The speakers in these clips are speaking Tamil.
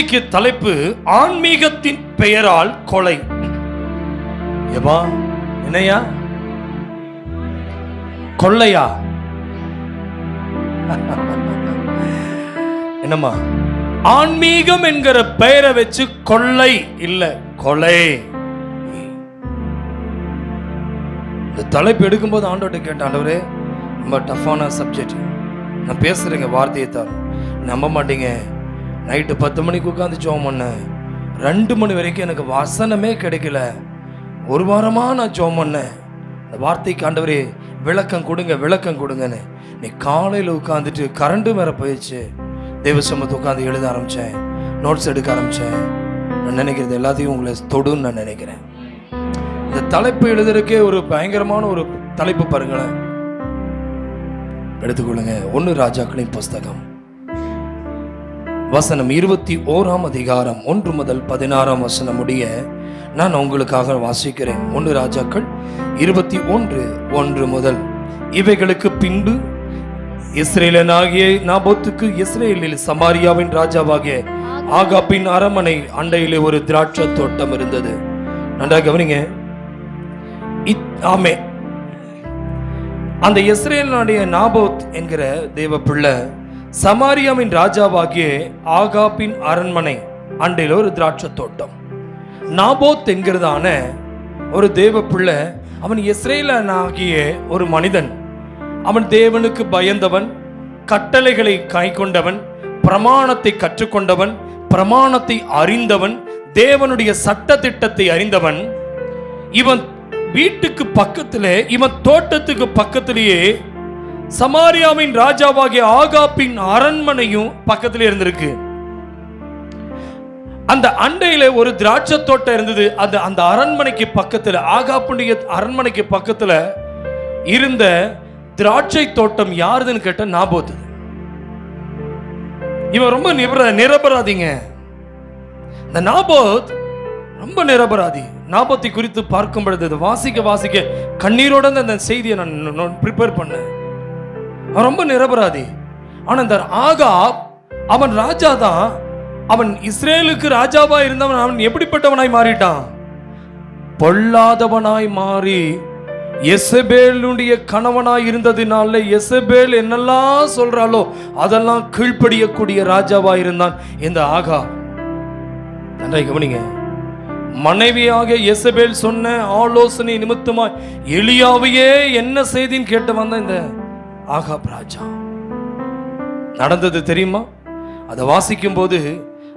இன்னைக்கு தலைப்பு ஆன்மீகத்தின் பெயரால் கொலை. ஏவா என்னையா கொள்ளையா? என்னம்மா ஆன்மீகம் என்கிற பெயரை வச்சு கொள்ளை இல்ல கொலை. இந்த தலைப்பு எடுக்கும்போது ஆண்டவர்கிட்ட கேட்ட, ஆண்டவரே ரொம்ப டஃப்பான சப்ஜெக்ட், நான் பேசுறேங்க வார்த்தையை தான் நம்ப மாட்டீங்க. நைட்டு 10 மணிக்கு உட்காந்து ஜெபம் பண்ணேன், 2 மணி வரைக்கும் எனக்கு வசனமே கிடைக்கல. 1 வாரமா நான் ஜெபம் பண்ணேன். இந்த வார்த்தைக்கு ஆண்டவரே விளக்கம் கொடுங்க விளக்கம் கொடுங்கன்னு. நீ காலையில் உட்காந்துட்டு கரண்ட் வேற போயிடுச்சு, தேவ சமூகத்தை உட்காந்து எழுத ஆரம்பித்தேன், நோட்ஸ் எடுக்க ஆரம்பித்தேன். நான் நினைக்கிறது எல்லாத்தையும் உங்களை தொடுன்னு நான் நினைக்கிறேன். இந்த தலைப்பு எழுதுறதுக்கே ஒரு பயங்கரமான ஒரு தலைப்பு பாருங்களேன். எடுத்துக்கொள்ளுங்க. 1 ராஜாக்களின் புஸ்தகம் வசனம் 21ஆம் அதிகாரம் 1 முதல் 16ஆம் வசனம் முடிய நான் உங்களுக்காக வாசிக்கிறேன். 1 ராஜாக்கள் 21:1 முதல். இவைகளுக்கு பின்பு இஸ்ரேலனாகிய நாபோத்துக்கு இஸ்ரேலில் சமாரியாவின் ராஜாவாகிய ஆகாபின் அரண்மனை அண்டையிலே ஒரு திராட்சை தோட்டம் இருந்தது. நன்றாக கவனிங்க. ஆமே, அந்த இஸ்ரேலுடைய நாபோத் என்கிற தேவ பிள்ளை சமாரியாவின் ராஜாவாகிய ஆகாபின் அரண்மனை அண்டையில் ஒரு திராட்சை தோட்டம். நாபோத் என்கிறதான ஒரு தேவ பிள்ளை, அவன் இஸ்ரேலனாகிய ஒரு மனிதன். அவன் தேவனுக்கு பயந்தவன், கட்டளைகளை கைக்கொண்டவன், பிரமாணத்தை கற்றுக்கொண்டவன், பிரமாணத்தை அறிந்தவன், தேவனுடைய சட்ட திட்டத்தை அறிந்தவன். இவன் வீட்டுக்கு பக்கத்திலே, இவன் தோட்டத்துக்கு பக்கத்திலேயே சமாரியாவின் ராஜாவாகிய ஆகாபின் அரண்மனையும் பக்கத்திலே இருந்திருக்கு. அந்த அண்டையில ஒரு திராட்சை தோட்டம் இருந்தது. அந்த அரண்மனைக்கு பக்கத்துல, ஆகாப்புடைய அரண்மனைக்கு பக்கத்துல இருந்த திராட்சை தோட்டம் யாருதுன்னு கேட்ட நாபோத். இவன் ரொம்ப நிரபராதிங்க. இந்த நாபோத் ரொம்ப நிரபராதி. நாபோத்தை குறித்து பார்க்கும் பொழுது வாசிக்க கண்ணீரோட அந்த செய்தியை நான் ப்ரிப்பேர் பண்ணேன். அவன் ரொம்ப நிரபராதி. ஆனா இந்த ஆகாப், அவன் ராஜா தான். அவன் இஸ்ரேலுக்கு ராஜாவா இருந்தவன். அவன் எப்படிப்பட்டவனாய் மாறிட்டான்? பொல்லாதவனாய் மாறி எசபேலுடைய கணவனாய் இருந்ததினால எசபேல் என்னெல்லாம் சொல்றாளோ அதெல்லாம் கீழ்ப்படியக்கூடிய ராஜாவா இருந்தான் இந்த ஆகாப். நன்றாய் கவனிங்க. மனைவியாக எசபேல் சொன்ன ஆலோசனை நிமித்தமாய் எலியாவையே என்ன செய்தின்னு கேட்டு வந்த இந்த ஆகாப் ராஜா. நடந்தது தெரியுமா? அதை வாசிக்கும் போது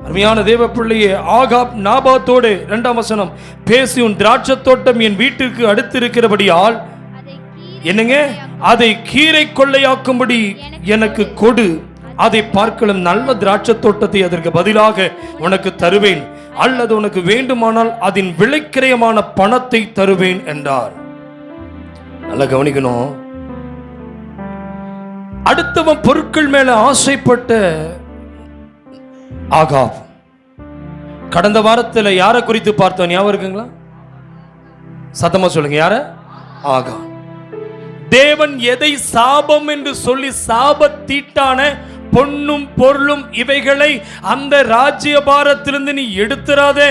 அருமையான தேவ பிள்ளையே, ஆகாப் நாபாத்தோடு 2ஆம் வசனம் பேசி, உன் திராட்சை தோட்டம் என் வீட்டிற்கு அடுத்து இருக்கிறபடியால் என்னங்க அதை கீரை கொள்ளையாக்கும்படி எனக்கு கொடு, அதை பார்க்கலாம் நல்ல திராட்சை தோட்டத்தை அதற்கு பதிலாக உனக்கு தருவேன், அல்லது உனக்கு வேண்டுமானால் அதன் விலைக்கிரயமான பணத்தை தருவேன் என்றார். நல்லா கவனிக்கணும். அடுத்தவன் பொருட்கள் மேல ஆசைப்பட்ட ஆகாப். கடந்த வாரத்தில் யாரை குறித்து பார்த்தோம் ஞாபகம் இருக்குங்களா? சத்தமா சொல்லுங்க. யார? ஆகாப். தேவன் எதை சாபம் என்று சொல்லி சாபத்தீட்டான பொன்னும் பொருளும் இவைகளை அந்த ராஜ்யபாரத்திலிருந்து நீ எடுத்துறாதே.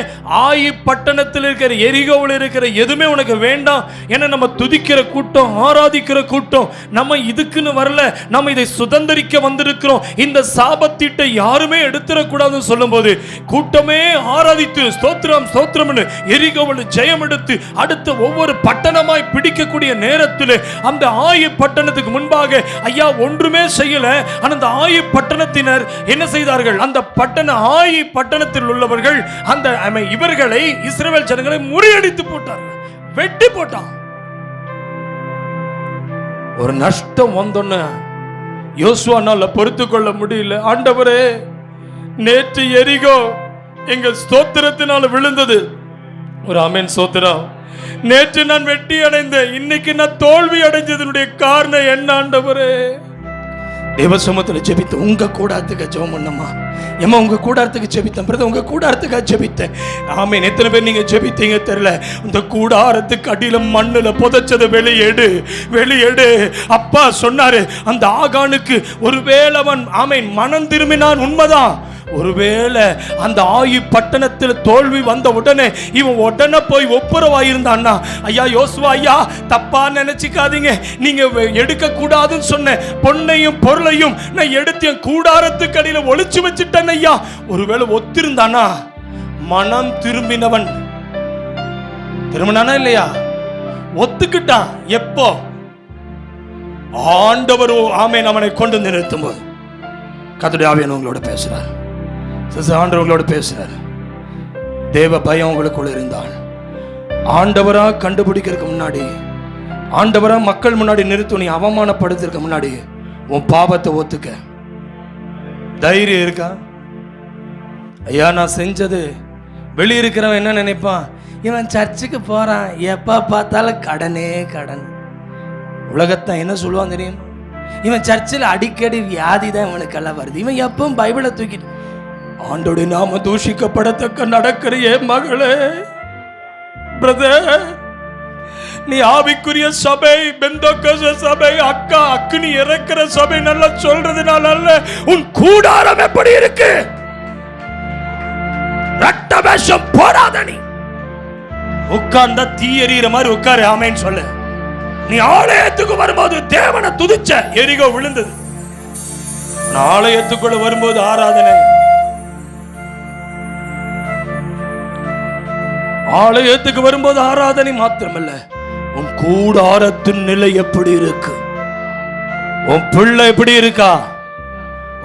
ஆயி பட்டணத்தில் இருக்கிற, எரிகோவில் இருக்கிற எதுவுமே உனக்கு வேண்டாம். ஏன்னா நம்ம துதிக்கிற கூட்டம், ஆராதிக்கிற கூட்டம், நம்ம இதுக்குன்னு வரல, நம்ம இதை சுதந்திரிக்க வந்திருக்கிறோம். இந்த சாபத்தீட்டை யாருமே எடுத்துடக்கூடாதுன்னு சொல்லும் போது கூட்டமே ஆராதித்து ஸ்தோத்திரம் ஸ்தோத்திரம்னு எரிகோவில் ஜெயம் எடுத்து அடுத்து ஒவ்வொரு பட்டணமாய் பிடிக்கக்கூடிய நேரத்தில் அந்த ஆயி பட்டணத்துக்கு முன்பாக ஐயா ஒன்றுமே செய்யல. அந்த ஆயி பட்டணத்தினர் என்ன செய்தார்கள்? அந்த ஆயி பட்டணத்தில் உள்ளவர்கள் அந்த இவர்களை, இஸ்ரவேல் ஜனங்களை முறியடித்து போட்டார்கள், வெட்டி போட்டான். ஒரு நஷ்டம் வந்தோன்னு யோசுவானால பொறுத்து கொள்ள முடியல. ஆண்டவரே, நேற்று எரிகோ எங்கள் ஸ்தோத்திரத்தினால விழுந்தது. ஒரு ஆமென் ஸ்தோத்திரம். நேற்று நான் வெற்றி அடைந்தேன், இன்னைக்கு நான் தோல்வி அடைஞ்சதனுடைய காரணம் என்ன ஆண்டவரே? தேவசமத்துல ஜெபித்து உங்க கூடாரத்துக்கு ஜெபம் பண்ணமா? ஏமா உங்க கூடாரத்துக்கு ஜெபித்தேன் பிரதர், உங்க கூடாரத்துக்கு ஜெபித்தேன். ஆமென். எத்தனை பேர் நீங்க ஜெபித்தீங்க தெரியல. இந்த கூடாரத்துக்கு அடியில மண்ணுல புதைச்சதை வெளியேடு. அப்பா சொன்னாரு அந்த ஆகானுக்கு, ஒருவேளை அவன் ஆமென் மனம் திரும்பினான், உண்மைதான். ஒருவேளை அந்த ஆயி பட்டணத்தில் தோல்வி வந்த உடனே இவன் உடனே போய் ஒப்புரவாயிருந்தான்னா, ஐயா யோசுவா ஐயா தப்பா நினைச்சுக்காதீங்க, நீங்க எடுக்க கூடாதுன்னு சொன்ன பொன்னையும் பொருளையும் நான் எடுத்து என் கூடாரத்துக்கு அடியில ஒளிச்சு வச்சுட்டேன் ஐயா. ஒருவேளை ஒத்திருந்தானா, மனம் திரும்பினவன் திரும்பினானா இல்லையா? ஒத்துக்கிட்டான். எப்போ? ஆண்டவர் ஆமென் அவனை கொண்டு நிறுத்தும் போது. கர்த்தருடைய ஆவியானவர் உங்களோட பேசுறார். ஆண்டவர் உங்களோட பேசுறார். தேவ பயம் உங்களுக்குள்ள இருந்தால் ஆண்டவரா கண்டுபிடிக்கிறதுக்கு முன்னாடி, ஆண்டவரா மக்கள் முன்னாடி நிறுத்து நீ அவமானப்படுத்துறதுக்கு முன்னாடி உன் பாவத்தை ஒத்துக்க தைரியம் இருக்கா? ஐயா நான் செஞ்சது, வெளியிருக்கிறவன் என்ன நினைப்பான், இவன் சர்ச்சுக்கு போறான், எப்ப பார்த்தாலும் கடனே கடன். உலகத்தை என்ன சொல்லுவான் தெரியும்? இவன் சர்ச்சில் அடிக்கடி வியாதி தான் இவனுக்கெல்லாம் வருது, இவன் எப்பவும் பைபிளை தூக்கிட்டு. ஆண்டோடைய நாம தூஷிக்கப்படத்தக்க நடக்கிறியே மகளே, பிரதர், நீ ஆவிக்குரிய சபை, பெந்தோக்கோஸ்து சபை, அக்கா அக்கினி இறக்கிற சபை நல்லா சொல்றதுனால அல்ல, உன் கூடாரம் எப்படி இருக்கு? ரட்ட வேஷம் போடாத. நீ உட்கார்ந்தா தீ எறிகிற மாதிரி உட்காரு. ஆமென் சொல்லு. நீ ஆலயத்துக்கு வரும்போது தேவனை துதிச்ச, எரிகோ விழுந்தது. ஆலயத்துக்குள்ள வரும்போது ஆராதனை, ஆலயத்துக்கு வரும்போது ஆராதனை மாத்திரமல்ல, உன் கூடாரத்தின் நிலை எப்படி இருக்கு? உன் பிள்ளை எப்படி இருக்கா?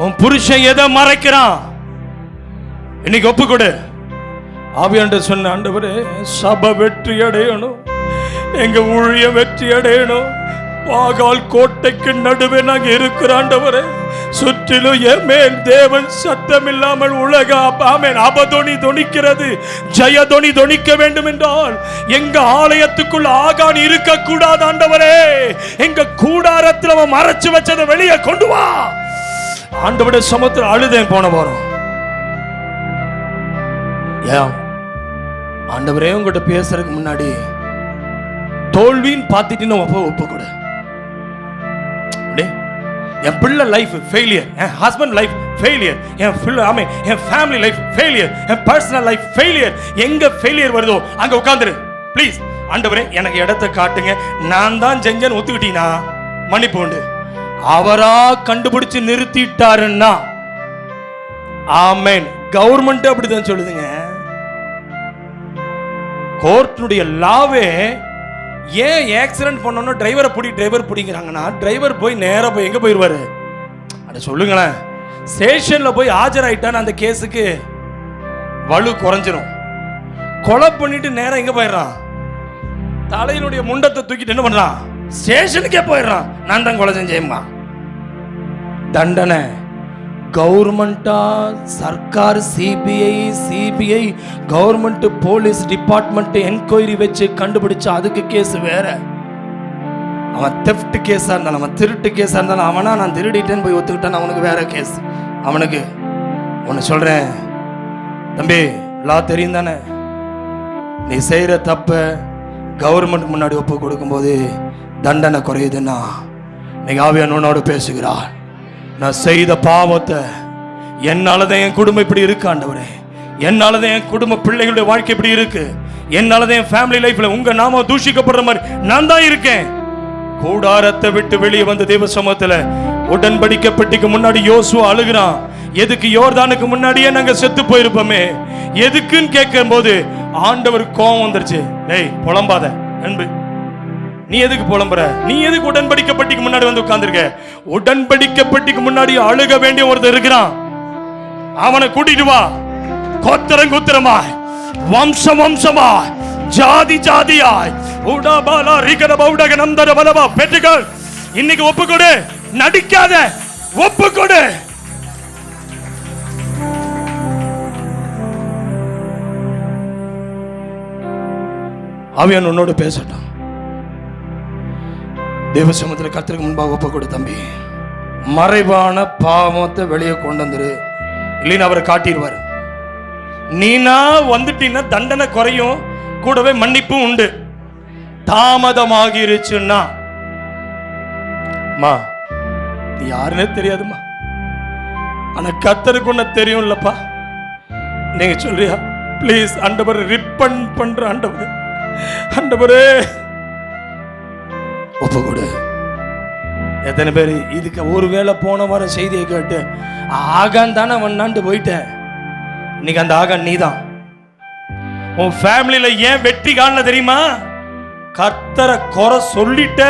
உன் புருஷன் எதை மறைக்கிறான்? இன்னைக்கு ஒப்புக்கொடு. ஆவியானவர் சொன்ன, ஆண்டவரே சபை வெற்றி அடையணும், எங்க ஊழியம் வெற்றி அடையணும், பாகால் கோட்டைக்கு நடுவே நாங்க இருக்கிற ஆண்டவரே, சுற்றிலும் எமேன் தேவன் சத்தம் இல்லாமல் உலக ஆமென் அபதொனி தொனிக்கிறது, ஜெயதொனி தொனிக்க வேண்டும் என்றால் எங்க ஆலயத்துக்குள்ள ஆகான் இருக்க கூடாது ஆண்டவரே. எங்க கூடாரத்தில் அவன் மறைச்சு வச்சதை வெளியே கொண்டு வா. ஆண்டவருடைய சமூகத்தில் அழுதேன் போன வாரம். ஏன் ஆண்டவரே உங்ககிட்ட பேசுறதுக்கு முன்னாடி தோல்வின்னு பார்த்துட்டு ஒப்பு கொடு. என் பிள்ளை லைஃப் ஃபெயிலியர், என் ஹஸ்பண்ட் லைஃப் ஃபெயிலியர், என் பிள்ளை ஆமே என் ஃபேமிலி லைஃப் ஃபெயிலியர், என் பர்சனல் லைஃப் ஃபெயிலியர். எங்க ஃபெயிலியர் வருதோ அங்க உட்கார்ந்துரு ப்ளீஸ். ஆண்டவரே எனக்கு இடத்தை காட்டுங்க, நான் தான் செஞ்சேன்னு ஒத்துக்கிட்டீங்கன்னா மன்னிப்பு உண்டு. அவரா கண்டுபிடிச்சு நிறுத்திட்டாருன்னா ஆமென். கவர்மெண்ட் அப்படிதான் சொல்லுதுங்க. கோர்ட்டுடைய லாவே ஏன் ஆக்சிடென்ட் பண்ணணும் டிரைவர் பிடிக்கிறாங்கன்னா, டிரைவர் போய் நேரா போய் எங்க போயிருவாரு? அட சொல்லுங்களேன், ஸ்டேஷன்ல போய் ஆஜராயிட்டான்னு அந்த கேஸுக்கு வலு குறைஞ்சிரும். கொலை பண்ணிட்டு நேரம் எங்க போயிடுறான்? தலையினுடைய முண்டத்தை தூக்கிட்டு என்ன பண்றான்? ஸ்டேஷனுக்கே போயிடுறான். நான் தான் கொலை செஞ்சேம்மா. தண்டனை கவர்மெண்டா, சர்க்கார், CBI government, police department enquiry வச்சு கண்டுபிடிச்சா அதுக்கு கேஸ் வேற. அவன் தெஃப்ட் கேஸா இருந்தாலும், அவன் திருட்டு கேஸா இருந்தாலும், அவனா நான் திருடிட்டேன்னு போய் ஒத்துக்கிட்டான், அவனுக்கு வேற கேஸ். அவனுக்கு ஒன்று சொல்றேன் தம்பி, லா தெரியும் தானே? நீ செய்யற தப்ப கவர்மெண்ட் முன்னாடி ஒப்பு கொடுக்கும்போது தண்டனை குறையுதுன்னா, நீங்க ஆவியானவரோடு பேசுகிறார். நான் செய்த பாவத்தை என்னாலதான் என் குடும்பம் இப்படி இருக்கு ஆண்டவரே, என்னாலதான் என் குடும்ப பிள்ளைகளுடைய வாழ்க்கை இப்படி இருக்கு, என்னாலதான் என் ஃபேமிலி லைஃப்ல உங்க நாம தூஷிக்கப்படுற மாதிரி நான் தான் இருக்கேன். கூடாரத்தை விட்டு வெளியே வந்த தேவ சமூகத்துல உடன்படிக்கை பெட்டிக்கு முன்னாடி யோசுவா அழுகிறான். எதுக்கு? யோர்தானுக்கு முன்னாடியே நாங்க செத்து போயிருப்போமே. எதுக்குன்னு கேட்கும் போது ஆண்டவர் கோபம் வந்துருச்சு. டேய் புலம்பாத அன்பு, நீ எதுக்கு புலம்புற? நீ எதுக்கு உடன்படிக்கை பெட்டிக்கு முன்னாடி வந்து உட்கார்ந்திருக்க? உடன்படிக்கை பெட்டிக்கு முன்னாடி அழுக வேண்டிய ஒருத்தர் இருக்கிறான். அவனை கூட்டிட்டு வா. கோத்திரம் கோத்திரமாய், வம்சம் வம்சமாய், ஜாதி ஜாதியாய், உடபாலா ரிகட பௌடக நந்தர பலவா பெற்றுகள். இன்னைக்கு ஒப்புக்கொடு, நடிக்காத, ஒப்புக்கொடு. அவன் உன்னோடு பேசட்டும். தேவ சமூகத்தில் கர்த்தருக்கு முன்பாக ஒப்பு கொடு தம்பி. மறைவான பாவத்தை வெளியே கொண்டு வந்துரு, இல்லைன்னு அவரை காட்டிடுவார். நீனா வந்துட்டீங்கன்னா தண்டனை குறையும், கூடவே மன்னிப்பும் உண்டு. தாமதமாகிருச்சுன்னா நீ யாருன்னே தெரியாதுமா, ஆனா கர்த்தருக்கு ஒண்ணு தெரியும்லப்பா. நீங்க சொல்றியா ப்ளீஸ் ஆண்டவரே ரிப்பன் பண்ற ஆண்டவரே, ஆண்டவரே ஒப்பு கொடு. எத்தனை பேர் இதுக்கு ஒருவேளை போன வாரம் செய்தியை கேட்டு ஆகான் தானே வண்ணாண்டு போயிட்டேன். இன்னைக்கு அந்த ஆகான் நீதான். உன் ஃபேமிலியில ஏன் வெற்றி காணல தெரியுமா? கர்த்தரை குறை சொல்லிட்ட,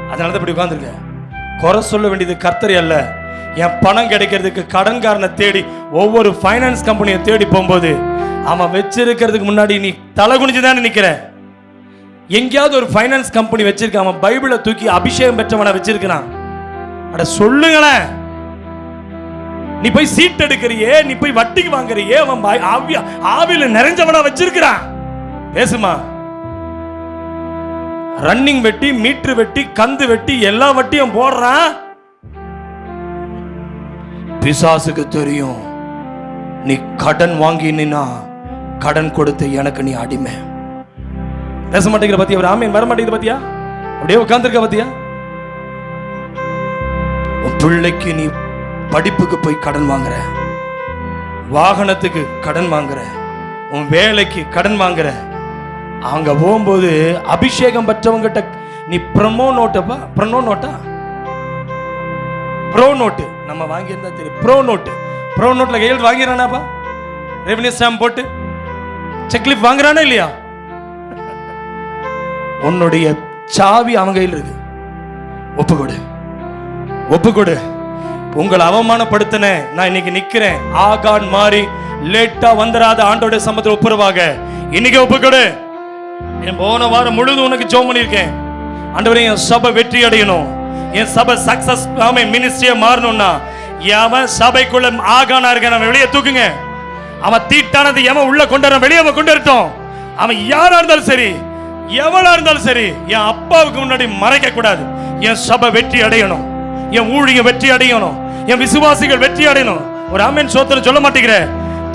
அதனாலதான் இப்படி உட்கார்ந்துருக்க. குறை சொல்ல வேண்டியது கர்த்தரை அல்ல. என் பணம் கிடைக்கிறதுக்கு கடன்காரனை தேடி ஒவ்வொரு ஃபைனான்ஸ் கம்பெனியை தேடி போகும்போது அவன் வச்சிருக்கிறதுக்கு முன்னாடி நீ தலை குனிஞ்சுதானே நிக்கிற. எங்கேயாவது ஒரு ஃபைனான்ஸ் கம்பெனி வச்சிருக்க, அவன் பைபிளை தூக்கி அபிஷேகம் பெற்றவனை வச்சிருக்கிறான். அட சொல்லுங்களேன், நீ போய் சீட் எடுக்கிறியே, நீ போய் வட்டிக்கு வாங்குறியே, அவன் ஆவியில நிறைஞ்சவனா வச்சிருக்கிறான். பேசுமா. ரன்னிங் வெட்டி, மீட்டர் வெட்டி, கந்து வெட்டி, எல்லா வட்டியும் போடுறான். பிசாசுக்கு தெரியும் நீ கடன் வாங்கினா கடன் கொடுத்து எனக்கு நீ அடிமை. பேச மாட்டேங்கிற பத்தியா, ஒரு ஆமீன் வர மாட்டேங்கிற பத்தியா, அப்படியே உட்கார்ந்துருக்க பத்தியா. உன் பிள்ளைக்கு நீ படிப்புக்கு போய் கடன் வாங்குற, வாகனத்துக்கு கடன் வாங்குற, உன் வேலைக்கு கடன் வாங்குற. அங்க போகும்போது அபிஷேகம் பெற்றவங்கிட்ட நீ ப்ரோ நோட்டா ப்ரோ நோட்டு நம்ம வாங்கியிருந்தா தெரியும். ப்ரோ நோட்ல கையெழுத்து வாங்கிறானாப்பா, ரெவன்யூ ஸ்டாம்ப் போட்டு செக்லிப் வாங்குறானா இல்லையா? உன்னுடைய சாவி அவன் கையில் இருக்கு. ஒப்பு கொடு. உங்களை அவமானப்படுத்தின நான் இன்னைக்கு நிக்கிறேன். ஆகான் மாறி லேட்டா வந்துராத ஆண்டோட சம்பந்தத்தில் ஒப்புரவாக இன்னைக்கு ஒப்பு கொடு. என் போன வாரம் முழுதும் உனக்கு ஜெபம் பண்ணியிருக்கேன். ஆண்டவரே என் சபை வெற்றி அடையணும், என் சபை சக்சஸ் மினிஸ்ட்ரியா மாறணும்னா எவன் சபைக்குள்ள ஆகானா இருக்க வெளியே தூக்குங்க. அவன் தீட்டானது எவன் உள்ள கொண்டு வர வெளியே கொண்டு வரட்டும். அவன் யாரா இருந்தாலும் சரி, எவளா இருந்தாலும் சரி, என் அப்பாவுக்கு முன்னாடி மறைக்க கூடாது. என் சபை வெற்றி அடையணும், என் ஊழியம் வெற்றி அடையணும், என் விசுவாசிகள் வெற்றி அடையணும். ஒரு ஆமென் சோத்திரம் சொல்ல மாட்டேங்கிற.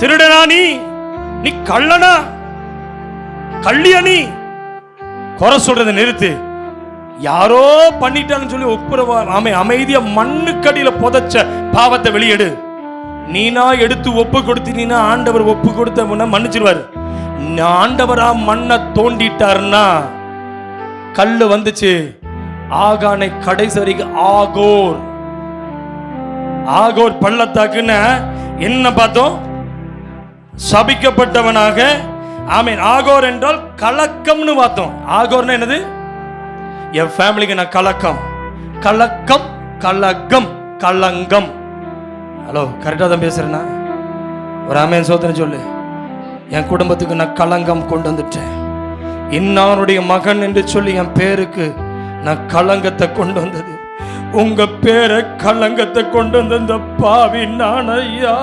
திருடனா நீ கள்ளனா கள்ளியா? நீ குறை சொல்றதை நிறுத்து. யாரோ பண்ணிட்டான்னு சொல்லி ஒப்புரவா அமைதியா மண்ணுக்கடியில புதைச்ச பாவத்தை வெளியெடு. நீனா எடுத்து ஒப்பு கொடுத்தீனா ஆண்டவர் ஒப்பு கொடுத்த மன்னிச்சிருவாரு. ஆண்டவரா மண்ணை தோண்டிட்டாருன்னா கல்லு வந்துச்சு. ஆகானை கடைசி வரைக்கும் ஆகோர் பள்ளத்தாக்குன்னு என்ன பார்த்தோம்? சபிக்கப்பட்டவனாக. ஆமீன். ஆகோர் என்றால் கலக்கம்னு பார்த்தோம். ஆகோர்னா என்னது? என் ஃபேமிலிக்கு நான் கலங்கம். ஹலோ, கரெக்டா தான் பேசுறேன்னா? ஒரு ஆமேன் சோதனை சொல்லு. என் குடும்பத்துக்கு நான் களங்கம் கொண்டு வந்துட்டேன். இன்னாருடைய மகன் என்று சொல்லி என் பேருக்கு நான் களங்கத்தை கொண்டு வந்தது. உங்க பேரை களங்கத்தை கொண்டு வந்த பாவி நான் ஐயா.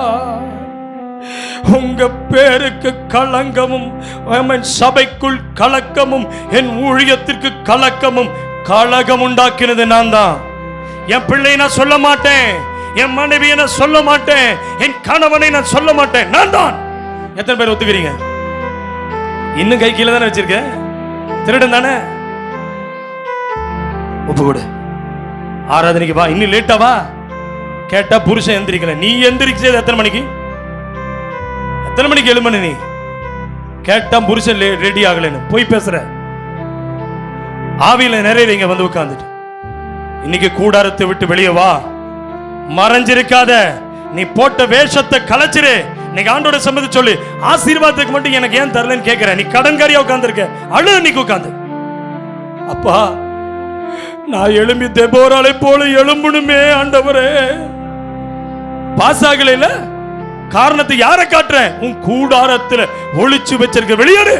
உங்க பேருக்கு களங்கமும், சபைக்குள் கலக்கமும், என் ஊழியத்திற்கு கலக்கமும் கலகம் உண்டாக்கினது நான் தான். என் பிள்ளை நான் சொல்ல மாட்டேன், என் மனைவியை நான் சொல்ல மாட்டேன், என் கணவனை நான் சொல்ல மாட்டேன், நான் தான். எத்தனை பேர் ஒத்துக்கிறீங்க? இன்னும் கை கீழே தானே வச்சிருக்கேன். திருடன் தானே? ஒப்பு கொடு. ஆராதனைக்கு வா. இன்னும் லேட்டா வா. கேட்டா புருஷன் எந்திரிக்கல. நீ எந்திரிச்சது எத்தனை மணிக்கு எழுமணி? நீ கேட்டா புருஷன் ரெடி ஆகலன்னு போய் பேசுற. ஆவியில நிறைய வந்து உட்கார்ந்துட்டு இன்னைக்கு கூடாரத்தை விட்டு வெளியே வா. மறைஞ்சிருக்காத. நீ போட்ட வேஷத்தை கலைச்சிரு. இன்னைக்கு ஆண்டோட சம்மதி சொல்லி ஆசீர்வாதத்துக்கு மட்டும் எனக்கு ஏன் தரலன்னு கேட்கிற. நீ கடன்காரியா உட்கார்ந்துருக்க. அழு. நீக்கு உட்கார்ந்து, அப்பா நான் எழும்பி தெபோராளை போல எழும்பணுமே ஆண்டவரே. பாஸ் ஆகல. காரணத்தை யாரை காட்டுறேன்? உன் கூடாரத்தில் ஒளிச்சு வச்சிருக்க. வெளியேறு.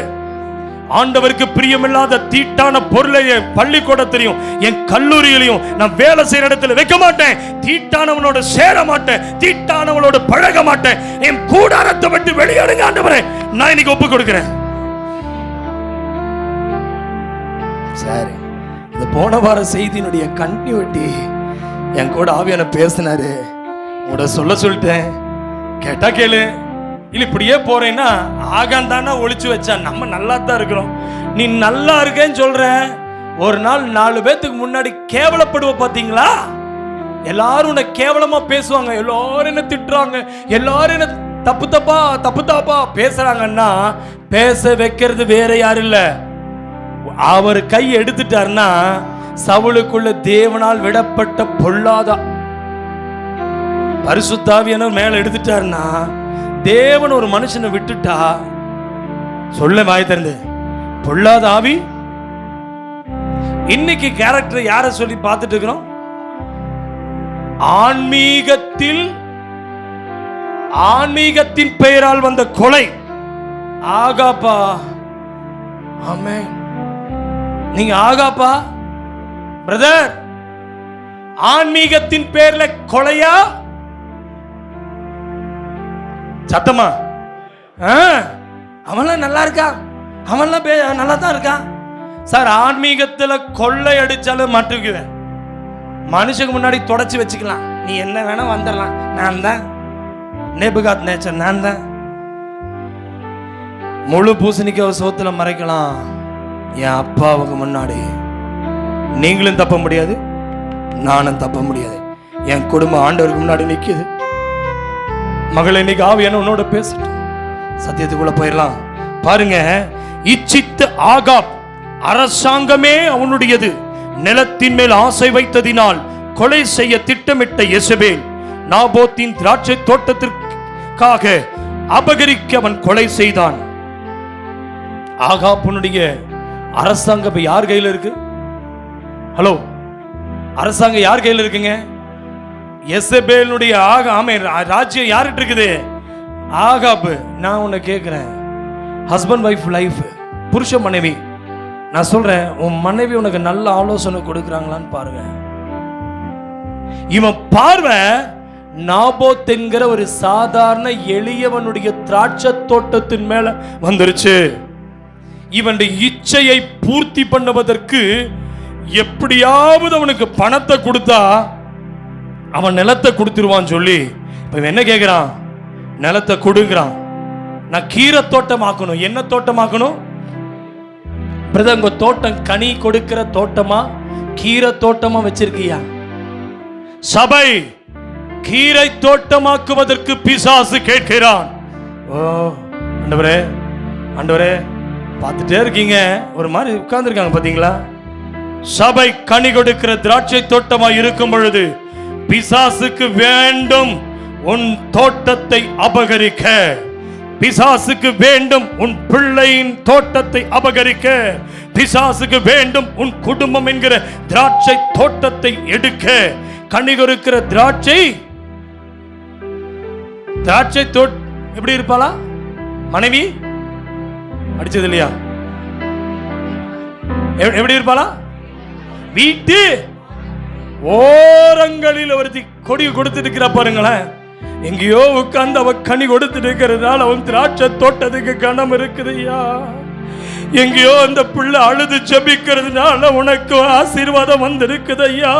ஆண்டவருக்கு பிரியமில்லாத தீட்டான பொருளை என் பள்ளிக்கூடத்திலையும் என் கல்லூரியிலையும் நான் வேலை செய்யற இடத்துல வைக்க மாட்டேன். தீட்டானவனோட சேர மாட்டேன், தீட்டானவனோட பழக மாட்டேன். என் கூடாரத்தை விட்டு வெளியேறுங்க ஆண்டவரே. நான் இன்னைக்கு ஒப்பு கொடுக்கிறேன். சரி, இந்த போன வார செய்தியினுடைய கண்டினியூட்டி என் கூட ஆவியான பேசினாரு. உட சொல்லிட்டேன். கேட்டா கேளு. இல்ல இப்படியே போறேன்னா ஆகான் தானே ஒளிச்சு வச்சா. நம்ம நல்லா தான் இருக்கிறோம். நீ நல்லா இருக்கேன்னு சொல்ற. ஒரு நாள் 4 பேத்துக்கு முன்னாடி கேவலப்படுவ பாத்தீங்களா? எல்லாரும் உன்னை கேவலமா பேசுவாங்க, எல்லாரும் என்ன திட்டுறாங்க, எல்லாரும் என்ன தப்பு தப்பா பேசுறாங்கன்னா, பேச வைக்கிறது வேற யாரும் இல்ல, அவர் கை எடுத்துட்டாருன்னா சவுலுக்குள்ள தேவனால் விடப்பட்ட பொல்லாத பரிசுத்த ஆவியானவர் மேல எடுத்துட்டாருன்னா, தேவன் ஒரு மனுஷனை விட்டுட்டா சொல்ல வாய் திறந்து பொல்லாத ஆவி. இன்னைக்கு கேரக்டர் யார சொல்லி பார்த்துட்டு இருக்கிறோம்? ஆன்மீகத்தின் பெயரால் வந்த கொலை. ஆகாப்பா, ஆமென். நீங்க ஆகாப்பா பிரதர், ஆன்மீகத்தின் பேர்ல கொலையா? சத்தமா? அவன்லாம் நல்லா இருக்கா, அவன்லாம் நல்லா தான் இருக்கான் சார். ஆன்மீகத்துல கொள்ளை அடிச்சாலும் மாட்டுக்குவேன், மனுஷனுக்கு முன்னாடி தொடச்சி வச்சுக்கலாம், நீ என்ன வேணா வந்துடலாம், நான் தான் நேபுகாத் நேச்சர், நான் தான் முழு பூசணிக்காய் சோத்துல மறைக்கலாம். என் அப்பாவுக்கு முன்னாடி நீங்களும் தப்ப முடியாது, நானும் தப்ப முடியாது. என் குடும்பம் ஆண்டவருக்கு முன்னாடி நிக்குது. மகளை இன்னைக்கு ஆவியான உன்னோட பேசட்டும். சத்தியத்துக்குள்ள போயிடலாம் பாருங்க. இச்சித்த ஆகாப் அரசாங்கமே அவனுடையது, நிலத்தின் மேல் ஆசை வைத்ததினால் கொலை செய்ய திட்டமிட்ட யெசபேல் நாபோத்தின் திராட்சை தோட்டத்திற்காக அபகரிக்க அவன் கொலை செய்தான். ஆகாப்புனுடைய அரசாங்கம் யார் கையில் இருக்கு? ஹலோ, அரசாங்கம் யார் கையில் இருக்குங்க? யெசபேலுடைய ராஜ்யம் யார்கிட்ட இருக்குது? ஆகாப். நான் உன்னை கேட்கிறேன், ஹஸ்பண்ட் வைஃப் லைஃப், புருஷ மனைவி, நான் சொல்றேன், உன் மனைவி உனக்கு நல்ல ஆலோசனை கொடுக்கறாங்களான்னு பாருங்க. இவன் பார்வை நாபோத் என்கிற ஒரு சாதாரண எளியவனுடைய திராட்சை தோட்டத்தின் மேல வந்துருச்சு. இவனுடைய இச்சையை பூர்த்தி பண்ணுவதற்கு எப்படியாவது அவனுக்கு பணத்தை கொடுத்தா அவன் நிலத்தை கொடுத்துருவான் சொல்லி இப்ப என்ன கேட்கிறான்? நிலத்தை கொடுக்கிறான். நான் கீரை தோட்டமாக்கணும். என்ன தோட்டமாக்கணும் பிரதர்? உங்க தோட்டம் கனி கொடுக்கிற தோட்டமா, கீரை தோட்டமா வச்சிருக்கியா? சபை கீரை தோட்டமாக்குவதற்கு பிசாசு கேட்கிறான். ஓ ஆண்டவரே, ஆண்டவரே, பார்த்துட்டே இருக்கீங்க, ஒரு மாதிரி உட்கார்ந்து இருக்காங்க பாத்தீங்களா? சபை கனி கொடுக்கிற திராட்சை தோட்டமா இருக்கும் பொழுது பிசாசுக்கு வேண்டும் உன் தோட்டத்தை அபகரிக்க, பிசாசுக்கு வேண்டும் உன் பிள்ளையின் தோட்டத்தை அபகரிக்க, பிசாசுக்கு வேண்டும் உன் குடும்பம் என்கிற திராட்சை தோட்டத்தை எடுக்க. கனி கொடுக்கிற திராட்சை எப்படி இருப்பாளா? மனைவி அடிச்சது இல்லையா? எப்படி இருப்பாளா? வீட்டு ஓரங்களில் ஒருத்தி கொடி கொடுத்துட்டு இருக்கிற பாருங்களேன். எங்கேயோ உட்கார்ந்து அவ கனி கொடுத்துட்டு இருக்கிறதுனால அவன் திராட்சை தோட்டத்துக்கு கனம் இருக்குதுயா. எங்கேயோ அந்த பிள்ளை அழுது ஜெபிக்கிறதுனால உனக்கு ஆசீர்வாதம் வந்திருக்குது ஐயா.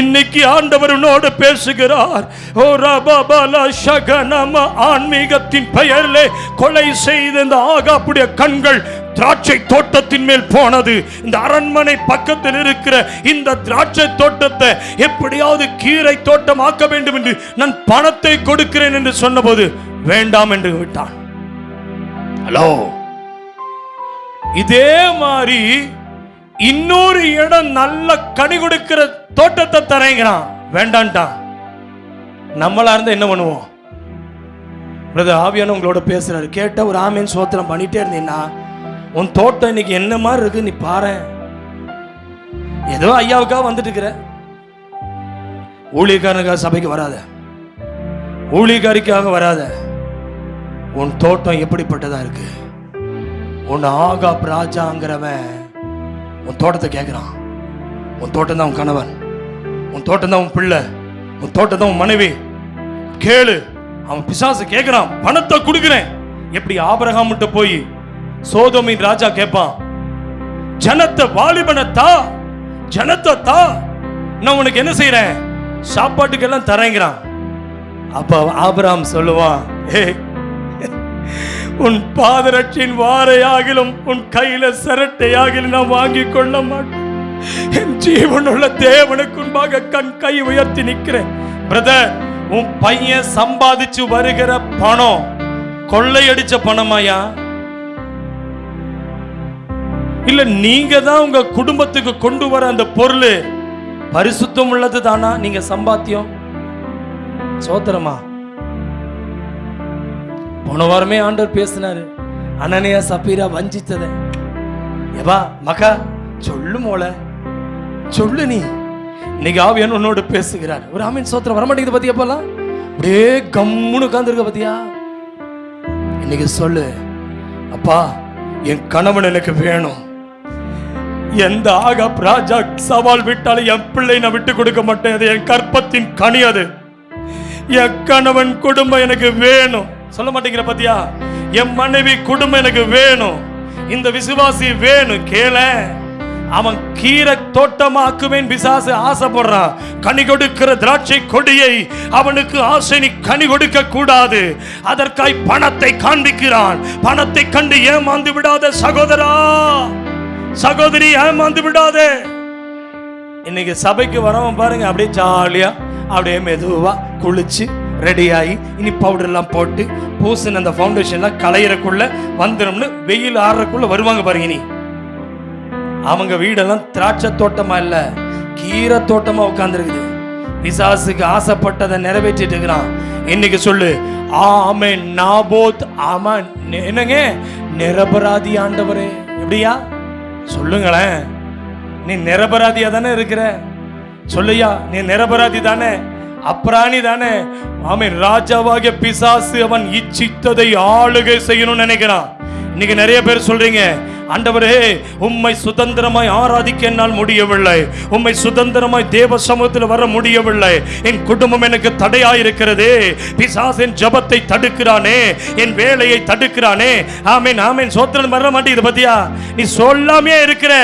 இன்னைக்கு ஆண்டவர் உன்னோடு பேசுகிறார். ஓ ரபாபாலா ஷகனம, ஆன்மீகத்தின் பெயரிலே கொலை செய்த இந்த ஆகாப்புடைய கண்கள் திராட்சை தோட்டத்தின் மேல் போனது. இந்த அரண்மனை பக்கத்தில் இருக்கிற இந்த திராட்சை தோட்டத்தை எப்படியாவது கீரை தோட்டம் ஆக்க வேண்டும் என்று நான் பணத்தை கொடுக்கிறேன் என்று சொன்னபோது வேண்டாம் என்று விட்டான். ஹலோ, இதே மாதிரி இன்னொரு இடம் நல்ல கனி கொடுக்கிற தோட்டத்தை தரேங்கிறான், வேண்டான்ட்டான். நம்மளா இருந்தா என்ன பண்ணுவோம்? ஆவியான உங்களோட பேசுறாரு, கேட்ட ஒரு ஆமேன் சோத்திரம் பண்ணிட்டே இருந்தீங்கன்னா உன் தோட்டம் இன்னைக்கு என்ன மாதிரி இருக்கு நீ பாரு. ஏதோ ஐயாவுக்காக வந்துட்டு இருக்கிற, ஊழியக்காரனுக்காக சபைக்கு வராத, ஊழியக்காரிக்காக வராத. உன் தோட்டம் எப்படிப்பட்டதா இருக்கு? உன் ஆகாப் ராஜாங்கிறவன் உன் தோட்டத்தை கேட்கிறான். உன் தோட்டம் தான் உன் கணவன், உன் தோட்டம் தான் உன் பிள்ளை, உன் தோட்டம் தான் உன் மனைவி. கேளு. அவன் பிசாசு கேட்கிறான், பணத்தை கொடுக்கிறேன். எப்படி ஆபிரகாம் கிட்ட போய் சோதோமின் ராஜா கேட்பான், ஜனத்தை வாலிபனத்தா, ஜனத்தை தா, நான் உனக்கு என்ன செய்யறேன், சாப்பாட்டுக்கு எல்லாம் தரேங்கிறான். அப்ப ஆபிரகாம் சொல்லுவான், உன் பாதரட்சின் வாரையாகிலும் உன் கையில சரட்டையாகிலும் நான் வாங்கி கொள்ள மாட்டேன். என் ஜீவனுள்ள தேவனுக்கு முன்பாக கண் கை உயர்த்தி நிற்கிறேன். பிரதர், உன் பையன் சம்பாதிச்சு வருகிற பணம் கொள்ளையடிச்ச பணமாயா? இல்ல நீங்க தான் உங்க குடும்பத்துக்கு கொண்டு வர அந்த பொருள் பரிசுத்தம் உள்ளது தானா? நீங்க சம்பாத்தியம் சோத்திரமா? போன வாரமே ஆண்டவர் பேசினாரு, அனனியா சப்பீரா வஞ்சித்ததை. எவா மகா சொல்லு மோள, சொல்லு நீ. இன்னைக்கு ஆவியான் உன்னோடு பேசுகிறார். ஒரு ஆமீன் சோத்திரம் வரமாட்டேங்குது பத்தியா? போலாம் அப்படியே கம்முன்னு உட்கார்ந்துருக்க பத்தியா? இன்னைக்கு சொல்லு, அப்பா என் கணவன் எனக்கு வேணும். எந்த ஆகாப் ராஜா சவால் விட்டாலும் என் பிள்ளை நான் விட்டு கொடுக்க மாட்டேன். அது என் கற்பத்தின் கனி. அது என் கணவன் குடும்பம் எனக்கு வேணும். சொல்ல மாட்டேங்கிற பத்தியா? என் மனைவி குடும்பம் எனக்கு வேணும். இந்த விசுவாசி வேணும். கேள, அவன் கீரை தோட்டமாக்குவேன் பிசாசு ஆசைப்படுறான். கனி கொடுக்கிற திராட்சை கொடியை அவனுக்கு ஆசை நீ கனி கொடுக்க கூடாது. அதற்காய் பணத்தை காண்பிக்கிறான். பணத்தை கண்டு ஏமாந்து விடாத சகோதரா, சகோதரி, ஏமாந்து விடாதே. இன்னைக்கு சபைக்கு வரவன் பாருங்க, அப்படியே ஜாலியா அப்படியே மெதுவா குளிச்சு ரெடியாகி இனி பவுடர் எல்லாம் போட்டு பூசின அந்த ஃபவுண்டேஷன்லாம் களையறக்குள்ள வந்துடும்னு வெயில் ஆடுறக்குள்ள வருவாங்க பாருங்க. நீ அவங்க வீடெல்லாம் திராட்சை தோட்டமா இல்ல, கீரை தோட்டமா உட்கார்ந்துருக்குது. பிசாசுக்கு ஆசைப்பட்டதை நிறைவேற்றிட்டு இருக்கிறான். இன்னைக்கு சொல்லு, ஆமென். நாபோத் ஆமான். என்னங்க நிரபராதி ஆண்டவரே? எப்படியா சொல்லுங்களேன். நீ நிரபராதியா தானே இருக்கிற? சொல்லையா, நீ நிரபராதி தானே, அப்ராணி தானே? ஆமென். ராஜாவாகிய பிசாசு அவன் இச்சித்ததை ஆளுகை செய்யணும்னு நினைக்கிறான். இன்னைக்கு நிறைய பேர் சொல்றீங்க, ஆண்டவரே உம்மை சுதந்திரமாய் ஆராதிக்க என்னால் முடியவில்லை, உம்மை சுதந்திரமாய் தேவ சமூகத்தில் வர முடியவில்லை, என் குடும்பம் எனக்கு தடையாயிருக்கிறதே, பிசாசு என் ஜபத்தை தடுக்கிறானே, என் வேலையை தடுக்கிறானே. ஆமென் ஆமென் சோத்திரம் வர மாட்டேங்குது பத்தியா? நீ சொல்லாமே இருக்கிற.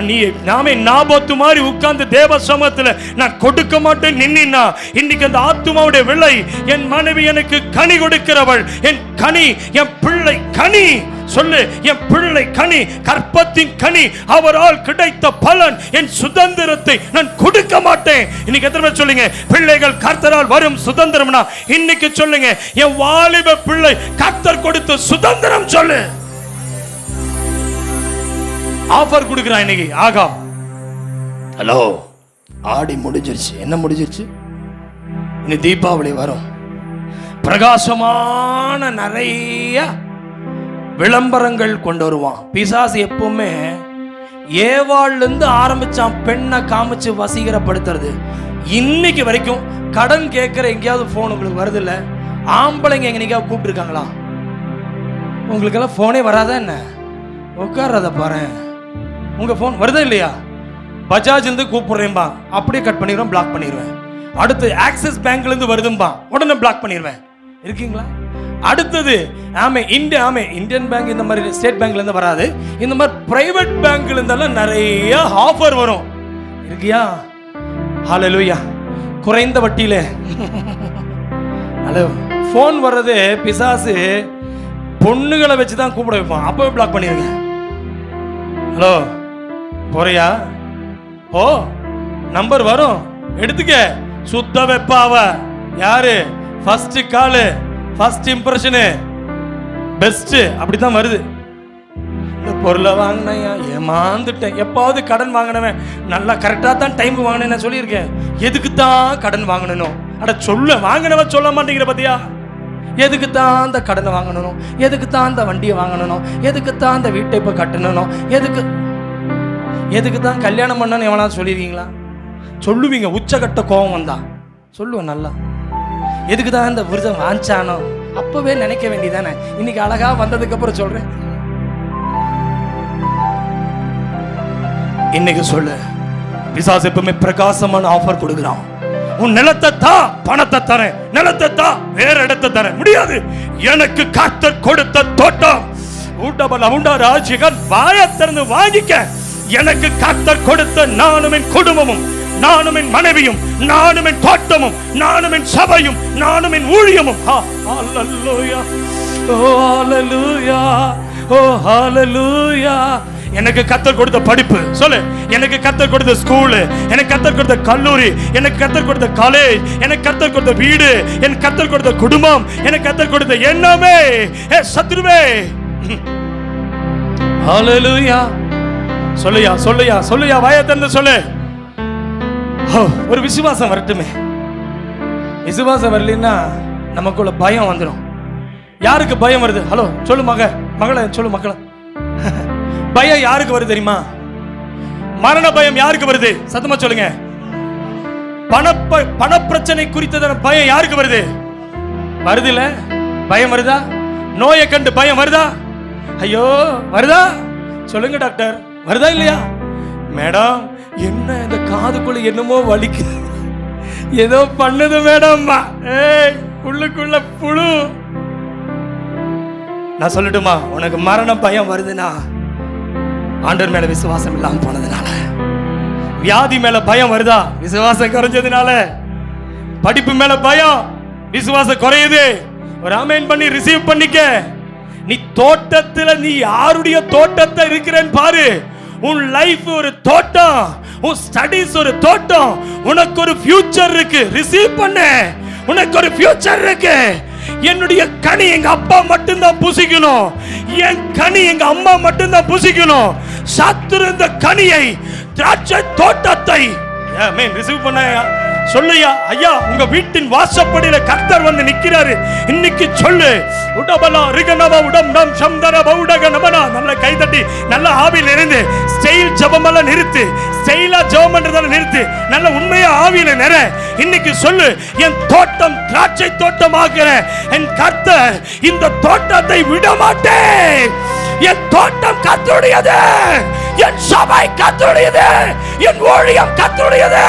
நீ நாமே நாபோத்து மாதிரி உட்கார்ந்து தேவ சமூகத்தில் நான் கொடுக்க மாட்டேன் நின்னா, இன்னைக்கு அந்த ஆத்துமாவுடைய விலை, என் மனைவி எனக்கு கனி கொடுக்கிறவள், என் கனி, என் பிள்ளை கனி. சொல்லு, என் பிள்ளை கனி, கற்பத்தின் கனி, அவரால் கிடைத்த பலன், என் சுதந்திரத்தை நான் கொடுக்க மாட்டேன். இன்னைக்கு எத்தனை பேர் சொல்லுங்க, பிள்ளைகள் கர்த்தரால் வரும் சுதந்திரம்னா? இன்னைக்கு சொல்லுங்க, என் வாலிப பிள்ளை கர்த்தர் கொடுத்த சுதந்திரம். சொல்லு, ஆஃபர் கொடுக்கிறான் இன்னைக்கு. ஆகா, ஹலோ, ஆடி முடிஞ்சிருச்சு. என்ன முடிஞ்சிருச்சு? இனி தீபாவளி வரும். பிரகாசமான நிறைய விளம்பரங்கள் கொண்டு வருவான் பிசாசு. எப்பவுமே ஏவாள்ல இருந்து ஆரம்பிச்சான் பெண்ணை காமிச்சு வசீகரப்படுத்துறது. இன்னைக்கு வரைக்கும் கடன் கேட்கிற எங்கேயாவது போன் உங்களுக்கு வருது இல்ல? ஆம்பளைங்க எங்கேயாவது கூப்பிட்டுருக்காங்களா? உங்களுக்கு எல்லாம் போனே வராதா என்ன? உட்கார்றத பாரு, உங்க போன் வருதா இல்லையா? பஜாஜ் இருந்து கூப்பிடுறேன்பா, அப்படியே கட் பண்ணிடுவேன், பிளாக் பண்ணிடுவேன். அடுத்து ஆக்சிஸ் பேங்க்ல இருந்து வருதும்பா, உடனே பிளாக் பண்ணிடுவேன். இருக்கீங்களா? அடுத்தது இந்தியன் பேங்க், இந்த மாதிரி ஸ்டேட் பேங்க்ல இருந்து வராது, இந்த மாதிரி பிரைவேட் பேங்க்ல இருந்தாலும் நிறைய ஆஃபர் வரும். இருக்கியா? ஹalleluya. குறைந்த வட்டியில ஹலோ போன் வர்றது பிசாசு பொண்ணுகளை வச்சு தான் கூப்பிட வைப்பான். அப்பவே பிளாக் பண்ணிருங்க. ஹலோ போறியா? ஓ நம்பர் வரும், எடுத்துக்க. சுத்த வெப்பாவ யாரு? ஃபர்ஸ்ட் கால், ஃபர்ஸ்ட் இம்ப்ரெஷனு பெஸ்ட். அப்படித்தான் வருது. இந்த பொருளை வாங்கினையா ஏமாந்துட்டேன். எப்பாவது கடன் வாங்கினவன் நல்லா கரெக்டாக தான் டைமுக்கு வாங்கினேன் நான் சொல்லியிருக்கேன். எதுக்கு தான் கடன் வாங்கணும்? அட சொல்ல, வாங்கினவன் சொல்ல மாட்டேங்கிற பத்தியா? எதுக்கு தான் அந்த கடனை வாங்கணும்? எதுக்கு தான் அந்த வண்டியை வாங்கணும்? எதுக்கு தான் அந்த வீட்டை இப்போ கட்டணும்? எதுக்கு தான் கல்யாணம் பண்ணணும்? எவனா சொல்லியிருக்கீங்களா? சொல்லுவீங்க. உச்சகட்ட கோபம் வந்தா சொல்லுவேன் நல்லா. எதுக்கு தான் இந்த விருதம் வாஞ்சானோ? அப்பவே நினைக்க வேண்டியதானே. இன்னைக்கு அழகா வந்ததுக்கு அப்புறம் சொல்றேன். இன்னைக்கு சொல்லு, பிசாசு எப்பவுமே பிரகாசமான ஆஃபர் கொடுக்கிறான். உன் நிலத்தை தான், பணத்தை தரேன், நிலத்தை தான், வேற இடத்தை தரேன். முடியாது. எனக்கு கர்த்தர் கொடுத்த தோட்டம் வாயை திறந்து வாங்கிக்க. எனக்கு கர்த்தர் கொடுத்த நானும் என் குடும்பமும், நானும் என் மனைவியும், நானும் என் தோட்டமும், நானும் என் சபையும், நானும் என் ஊழியமும். ஹalleluya, ஓ ஹalleluya, ஓ ஹalleluya. எனக்கு கர்த்தர் கொடுத்த படிப்பு சொல்லு, எனக்கு கர்த்தர் கொடுத்த ஸ்கூல், எனக்கு கர்த்தர் கொடுத்த கல்லூரி, எனக்கு கர்த்தர் கொடுத்த காலேஜ், எனக்கு கர்த்தர் கொடுத்த வீடு, எனக்கு கர்த்தர் கொடுத்த குடும்பம், எனக்கு கர்த்தர் கொடுத்த எண்ணமே சத்ருவே. ஹalleluya. சொல்லுயா சொல்லுயா சொல்லுயா, வாயை திறந்து சொல்லு. ஒரு விசுவாசம் வரட்டுமே. விசுவாசம் வரலன்னா நமக்குள்ள பயம் வந்துடும். யாருக்கு பயம் வருது? ஹலோ சொல்லு மகளே சொல்லு மக்களே, பயம் யாருக்கு வருது தெரியுமா? மரண பயம் யாருக்கு வருது? சத்தமா சொல்லுங்க. பண பிரச்சனை குறித்ததான பயம் யாருக்கு வருது? வருது இல்ல? பயம் வருதா? நோயை கண்டு பயம் வருதா? ஐயோ வருதா? சொல்லுங்க டாக்டர், வருதா இல்லையா? மேடம் என்ன இந்த காதுக்குள்ள என்னமோ வலிக்கு, ஏதோ பண்ணுது மேடம், உள்ளுக்குள்ள புழு. நான் சொல்லட்டுமா, உனக்கு மரண பயம் வருதுன்னா ஆண்டவர் மேல விசுவாசம் இல்லாம போனதுனால. வியாதி மேல பயம் வருதா? விசுவாசம் குறைஞ்சதுனால. படிப்பு மேல பயம், விசுவாசம் குறையுது. ஒரு ஆமென் பண்ணி ரிசீவ் பண்ணிக்க. நீ தோட்டத்துல, நீ யாருடைய தோட்டத்தை இருக்கிறேன்னு பாரு. உன் லைஃப் ஒரு தோட்டம், உன் ஸ்டடீஸ் ஒரு தோட்டம். உனக்கு ஒரு ஃபியூச்சர் இருக்கு, ரிசீவ் பண்ணு. உனக்கு ஒரு ஃபியூச்சர் இருக்கு. என்னுடைய கனி எங்க அப்பா மட்டும்தான் புசிக்கணும், என் கனி எங்க அம்மா மட்டும்தான் புசிக்கணும். சத்துரு இந்த கனியை, திராட்சை தோட்டத்தை ரிசீவ் பண்ண சொல்லுயா. ஐயா உங்க வீட்டின் வாசப்படியில கர்த்தர் வந்து நிக்கிறாரு. இன்னைக்கு சொல்லு, உடபலா ரிகனவ உடம் நம் சம்தர பௌடக நமனா. நல்ல கை தட்டி நல்ல ஆவியில இருந்து ஸ்டைல் ஜெபமெல்லாம் நிறுத்து, ஸ்டைலா ஜெபம் பண்றதெல்லாம் நிறுத்து, நல்ல உண்மையா ஆவியில நிற. இன்னைக்கு சொல்லு, என் தோட்டம் திராட்சை தோட்டமாகிற என் கர்த்தர் இந்த தோட்டத்தை விட மாட்டேன். என் தோட்டம் கர்த்தருடையது, என் சபை கர்த்தருடையது, என் ஊழியம் கர்த்தருடையது.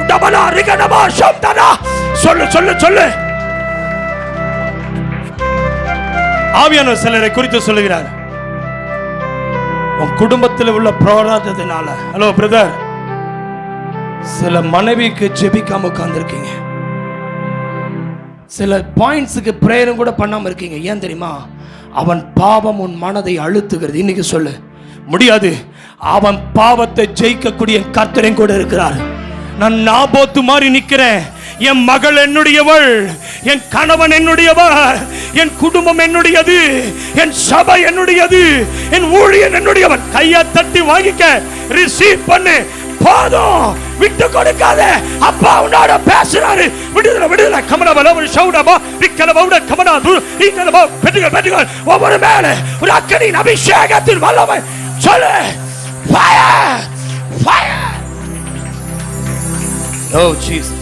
உடபலா ரிகனவ சம்தர. சொல்லு சொல்லு சொல்லு. ஆவியானவர் சிலரை குறித்து சொல்லுகிறார். உன் குடும்பத்தில் உள்ள போராட்டத்தினால, ஹலோ பிரதர், சில மனைவிக்கு ஜெபிக்காம உட்கார்ந்துருக்கீங்க. சில பாயிண்ட்ஸுக்கு பிரேயரும் கூட பண்ணாம இருக்கீங்க. ஏன் தெரியுமா? அவன் பாவம் உன் மனதை அழுத்துகிறது. இன்னைக்கு சொல்லு, முடியாது. அவன் பாவத்தை ஜெயிக்கக்கூடிய கர்த்தர் கூட இருக்கிறார். நான் நாபோத்து மாதிரி நிக்கிறேன். என் மகள் என்னுடையவள், என் கணவன் என்னுடையவர், என் குடும்பம் என்னுடையது, என் சபை என்னுடையது, என் ஊழியன் என்னுடையவன். கையை தட்டி வாங்கிக்க, ரிசீவ் பண்ணு. போதும், விட்டு கொடுக்காத. அப்பா உன்னோட பேசுறாரு. விடுதலை விடுதலை. கமனா பலவ ஷவுடபா விக்கல பவுட கமனா துர் இங்கலபா பெட்டுகள் பெட்டுகள். ஒவ்வொரு மேலே ஒரு அக்கினியின் அபிஷேகத்தின் வல்லமை. சொல்லு, ஃபயர் ஃபயர். ஓ ஜீசஸ்.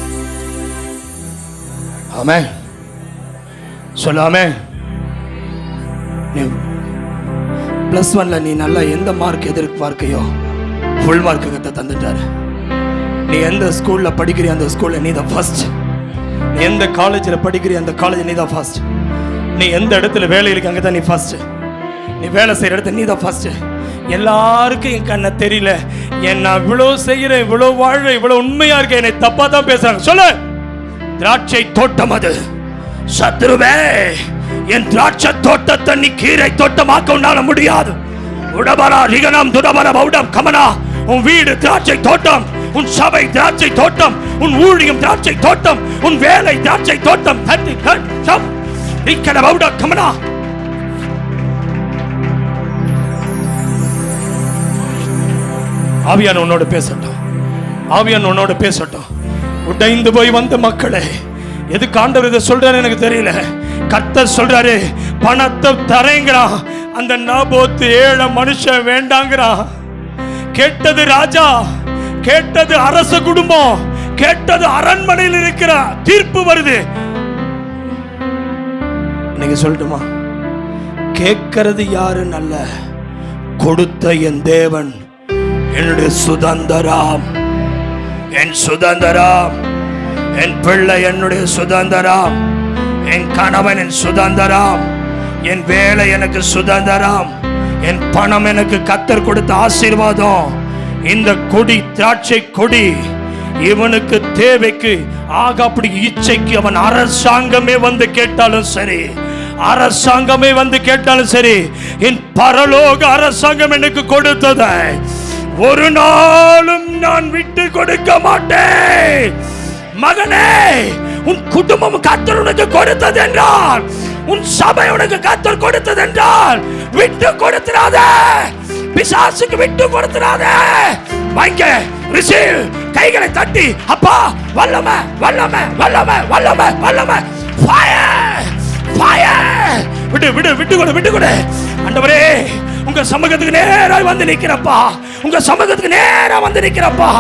ஆமென். சொல்லு ஆமென். நீ +1ல நீ நல்லா எந்த மார்க் எதிர்பார்க்கையோ ஃபுல் மார்க் கிட்ட தந்துட்டாரு. நீ எந்த ஸ்கூல்ல படிக்கிறிய அந்த ஸ்கூல்ல நீ தான் ஃபர்ஸ்ட். நீ எந்த காலேஜில் படிக்கிறிய அந்த காலேஜ் நீ தான் ஃபர்ஸ்ட். நீ எந்த இடத்துல வேலை இருக்கு அங்கே தான் நீ ஃபர்ஸ்ட். நீ வேலை செய்கிற இடத்துல நீ தான் ஃபர்ஸ்ட். எல்லாருக்கும் என் கண்ணை தெரியல, நான் இவ்வளோ செய்கிறேன், இவ்வளோ வாழ்றேன், இவ்வளோ உண்மையா இருக்கேன், என்னை தப்பா தான் பேசுறாங்க. சொல்லு, திராட்சை தோட்டம் அது. சத்ருவே, என் திராட்சை தோட்டத்தை நீ கீரை தோட்டமாக்க உன்னால முடியாது. உடபரா ரிகனம் துடபர பௌடம் கமனா. உன் வீடு திராட்சை தோட்டம், உன் சபை திராட்சை தோட்டம், உன் ஊழியம் திராட்சை தோட்டம், உன் வேலை திராட்சை தோட்டம். தட்டி தட்டம் ரிகன பௌட கமனா. ஆவியான் உன்னோட பேசட்டும், ஆவியான் உன்னோட பேசட்டும். உடைந்து போய் வந்த மக்களே, எதுக்கு ஆண்டவர் இதை சொல்றாரு எனக்கு தெரியல. கர்த்தர் சொல்றாரு, பணத்தை தரேங்கிறான். அந்த நாபோத்து ஏழை மனுஷன் வேண்டாங்கிறான். கேட்டது ராஜா, கேட்டது அரச குடும்பம், கேட்டது அரண்மனையில் இருக்கிற தீர்ப்பு வருது. நீங்க சொல்லட்டுமா, கேட்கிறது யாரு நல்ல, கொடுத்த என் தேவன் என்னுடைய சுதந்திரம், என் சுதந்திரம், என் பிள்ளை என்னுடைய சுதந்திரம், என் கணவன் என் சுதந்திரம், என் வேலை எனக்கு சுதந்திரம், என் பணம் எனக்கு கர்த்தர் கொடுத்த ஆசீர்வாதம். இந்த கொடி திராட்சை கொடி இவனுக்கு தேவைக்கு ஆக, அப்படி இச்சைக்கு அவன் அரசாங்கமே வந்து கேட்டாலும் சரி, அரசாங்கமே வந்து கேட்டாலும் சரி, என் பரலோக அரசாங்கம் எனக்கு கொடுத்ததை ஒரு நாளும் நான் விட்டு கொடுக்க மாட்டேன். மகனே, உன் குடும்பம் கர்த்தர் உனக்கு கொடுத்தது என்றால், உன் சபை உனக்கு கர்த்தர் கொடுத்தது என்றால் விட்டு கொடுத்துறாத. பிசாசுக்கு விட்டு கொடுத்துறாத. வாங்க, ரிசீவ். கைகளை தட்டி, அப்பா வல்லமை வல்லமை வல்லமை வல்லமை வல்லமை, ஃபயர் ஃபயர். விட்டு விட்டு விட்டு கொடு விட்டு கொடு. ஆண்டவரே, உங்க சமூகத்துக்கு நேரா வந்து நிக்கிறப்பா, உங்க சமூகத்துக்கு நேரா வந்து நிக்கிறப்பா.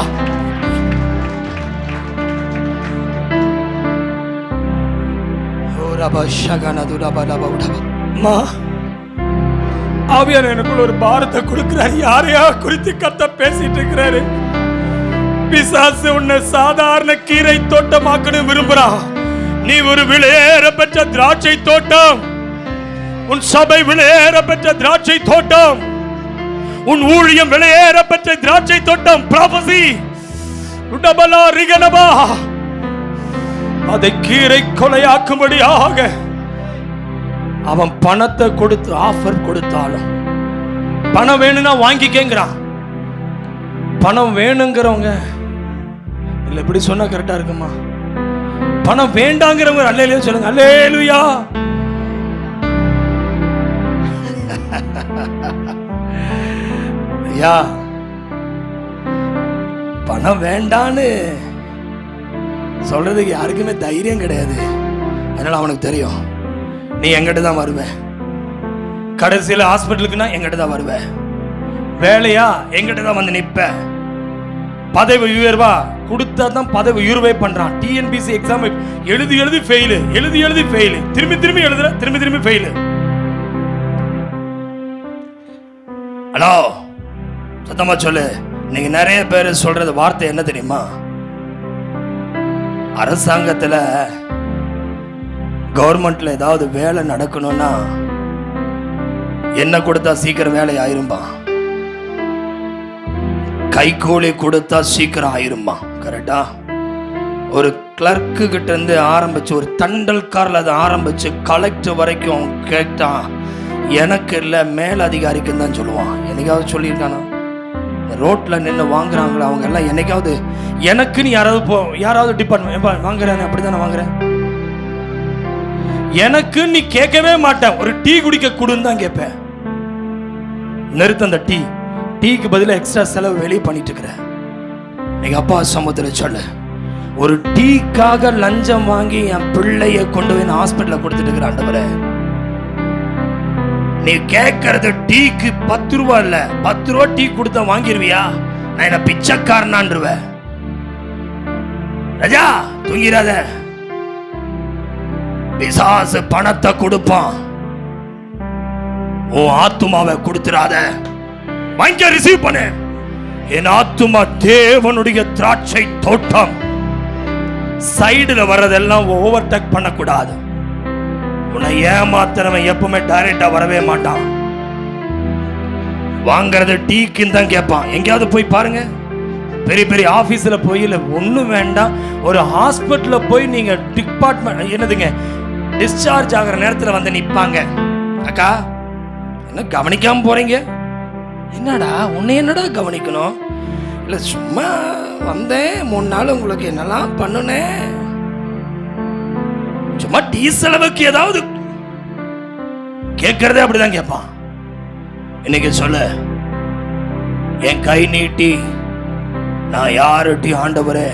ஆவியான எனக்குள்ள ஒரு பாரத்தை கொடுக்கிறாரு. யாரையா குறித்து கத்த பேசிட்டு இருக்கிறாரு. பிசாசு உன்னை சாதாரண கீரை தோட்டமாக்கணும் விரும்புறான். நீ ஒரு விளையேற பெற்ற திராட்சை தோட்டம். உன் சபை விளையேற பெற்ற திராட்சை தோட்டம். உன் ஊழியம் விளையேற பெற்ற திராட்சை தோட்டம். ப்ராபசி உடபலா ரிகனபா, அதை கீரை கொலையாக்கும்படியாக அவன் பணத்தை கொடுத்து ஆஃபர் கொடுத்தாலும், பணம் வேணும்னா வாங்கிக்கேங்கிறான். பணம் வேணுங்கிறவங்க இல்ல, இப்படி சொன்னா கரெக்டா இருக்குமா? பணம் வேண்டாங்கிறவங்க அல்லேலூயா சொல்லுங்க. அல்லேலூயா. ஐயா, பணம் வேண்டான்னு சொல்றதுக்கு யாருக்குமே தைரியம் கிடையாது. அதனால அவனுக்கு தெரியும், நீ எங்கிட்ட தான் வருவ. கடைசியில் ஹாஸ்பிட்டலுக்குன்னா எங்கிட்ட தான் வருவ. வேலையா எங்கிட்ட தான் வந்து நிற்ப. பதவி உயர்வா கொடுத்தா தான் பதவி உயர்வே பண்றான். டிஎன்பிசி எக்ஸாம் எழுதி எழுதி ஃபெயிலு, எழுதி எழுதி ஃபெயிலு, திரும்பி திரும்பி எழுதுற, திரும்பி திரும்பி ஃபெயிலு. ஹலோ, சத்தமா சொல்லு. நீங்க நிறைய பேர் சொல்றது வார்த்தை என்ன தெரியுமா? அரசாங்கத்துல கவர்மெண்ட்ல ஏதாவது வேலை நடக்கணும்னா என்ன கொடுத்தா சீக்கிரம் வேலை ஆயிரும்பா, கைகூலி கொடுத்தா சீக்கிரம் ஆயிரும்பா. கரெக்டா? ஒரு கிளர்க்கு கிட்ட இருந்து ஆரம்பிச்சு, ஒரு தண்டல்காரில் அதை ஆரம்பிச்சு கலெக்டர் வரைக்கும் கேட்டா எனக்கு இல்லை மேல் அதிகாரிக்குன்னு தான் சொல்லுவான். என்னைக்காவது சொல்லியிருக்கானா? ரோட்ல நின்று வாங்குறாங்களா அவங்க எல்லாம் என்னைக்காவது எனக்குன்னு யாராவது டிபார்ட்மெண்ட் வாங்குறேன் அப்படித்தானே வாங்குறேன், எனக்கு நீ கேட்கவே மாட்டேன். ஒரு டீ குடிக்க கொடுன்னு தான் கேட்பேன். நிறுத்த, அந்த டீக்கு பதிலாக எக்ஸ்ட்ரா செலவு வெளியே பண்ணிட்டு இருக்கிற. எங்க அப்பா சமுத்திர சொல்ல, ஒரு டீக்காக லஞ்சம் வாங்கி என் பிள்ளைய கொண்டு போய் ஹாஸ்பிட்டல கொடுத்துட்டு இருக்கிற. ஆண்டவரே, நீ கேட்கறது டீக்கு 10 ரூபா இல்ல, 10 ரூபா டீ கொடுத்தா வாங்கிருவியா? நான் என்ன பிச்சைக்காரனான்றுவ. ராஜா, தூங்கிறாத. பிசாசு பணத்தை கொடுப்பான், உன் ஆத்துமாவை கொடுத்துறாத. வாங்க, ரிசீவ் பண்ணு. என் ஆத்துமா தேவனுடைய திராட்சை தோட்டம். சைடுல வர்றதெல்லாம் ஓவர்டேக் பண்ணக்கூடாது. உன்னை ஏமாத்துறவன் எப்பவுமே டைரக்டா வரவே மாட்டான். வாங்கறது டீக்குன்னு தான் கேட்பான். எங்கேயாவது போய் பாருங்க, பெரிய பெரிய ஆபீஸ்ல போய், இல்ல ஒண்ணும் வேண்டாம், ஒரு ஹாஸ்பிட்டல்ல போய் நீங்க டிபார்ட்மெண்ட் என்னதுங்க டிஸ்சார்ஜ் ஆகிற நேரத்தில் வந்து நிற்பாங்க. அக்கா, என்ன கவனிக்காம போறீங்க? என்னடா உன்னை என்னடா கவனிக்கணும்? இல்லை சும்மா வந்தேன், 3 நாள் உங்களுக்கு என்னெல்லாம் பண்ணுனேன், சும்மா டீ செலவுக்கு ஏதாவது கேட்கறதே அப்படிதான் கேட்பான். இன்னைக்கு சொல்ல, என் கை நீட்டி நான் யாருட்டி ஆண்டவரே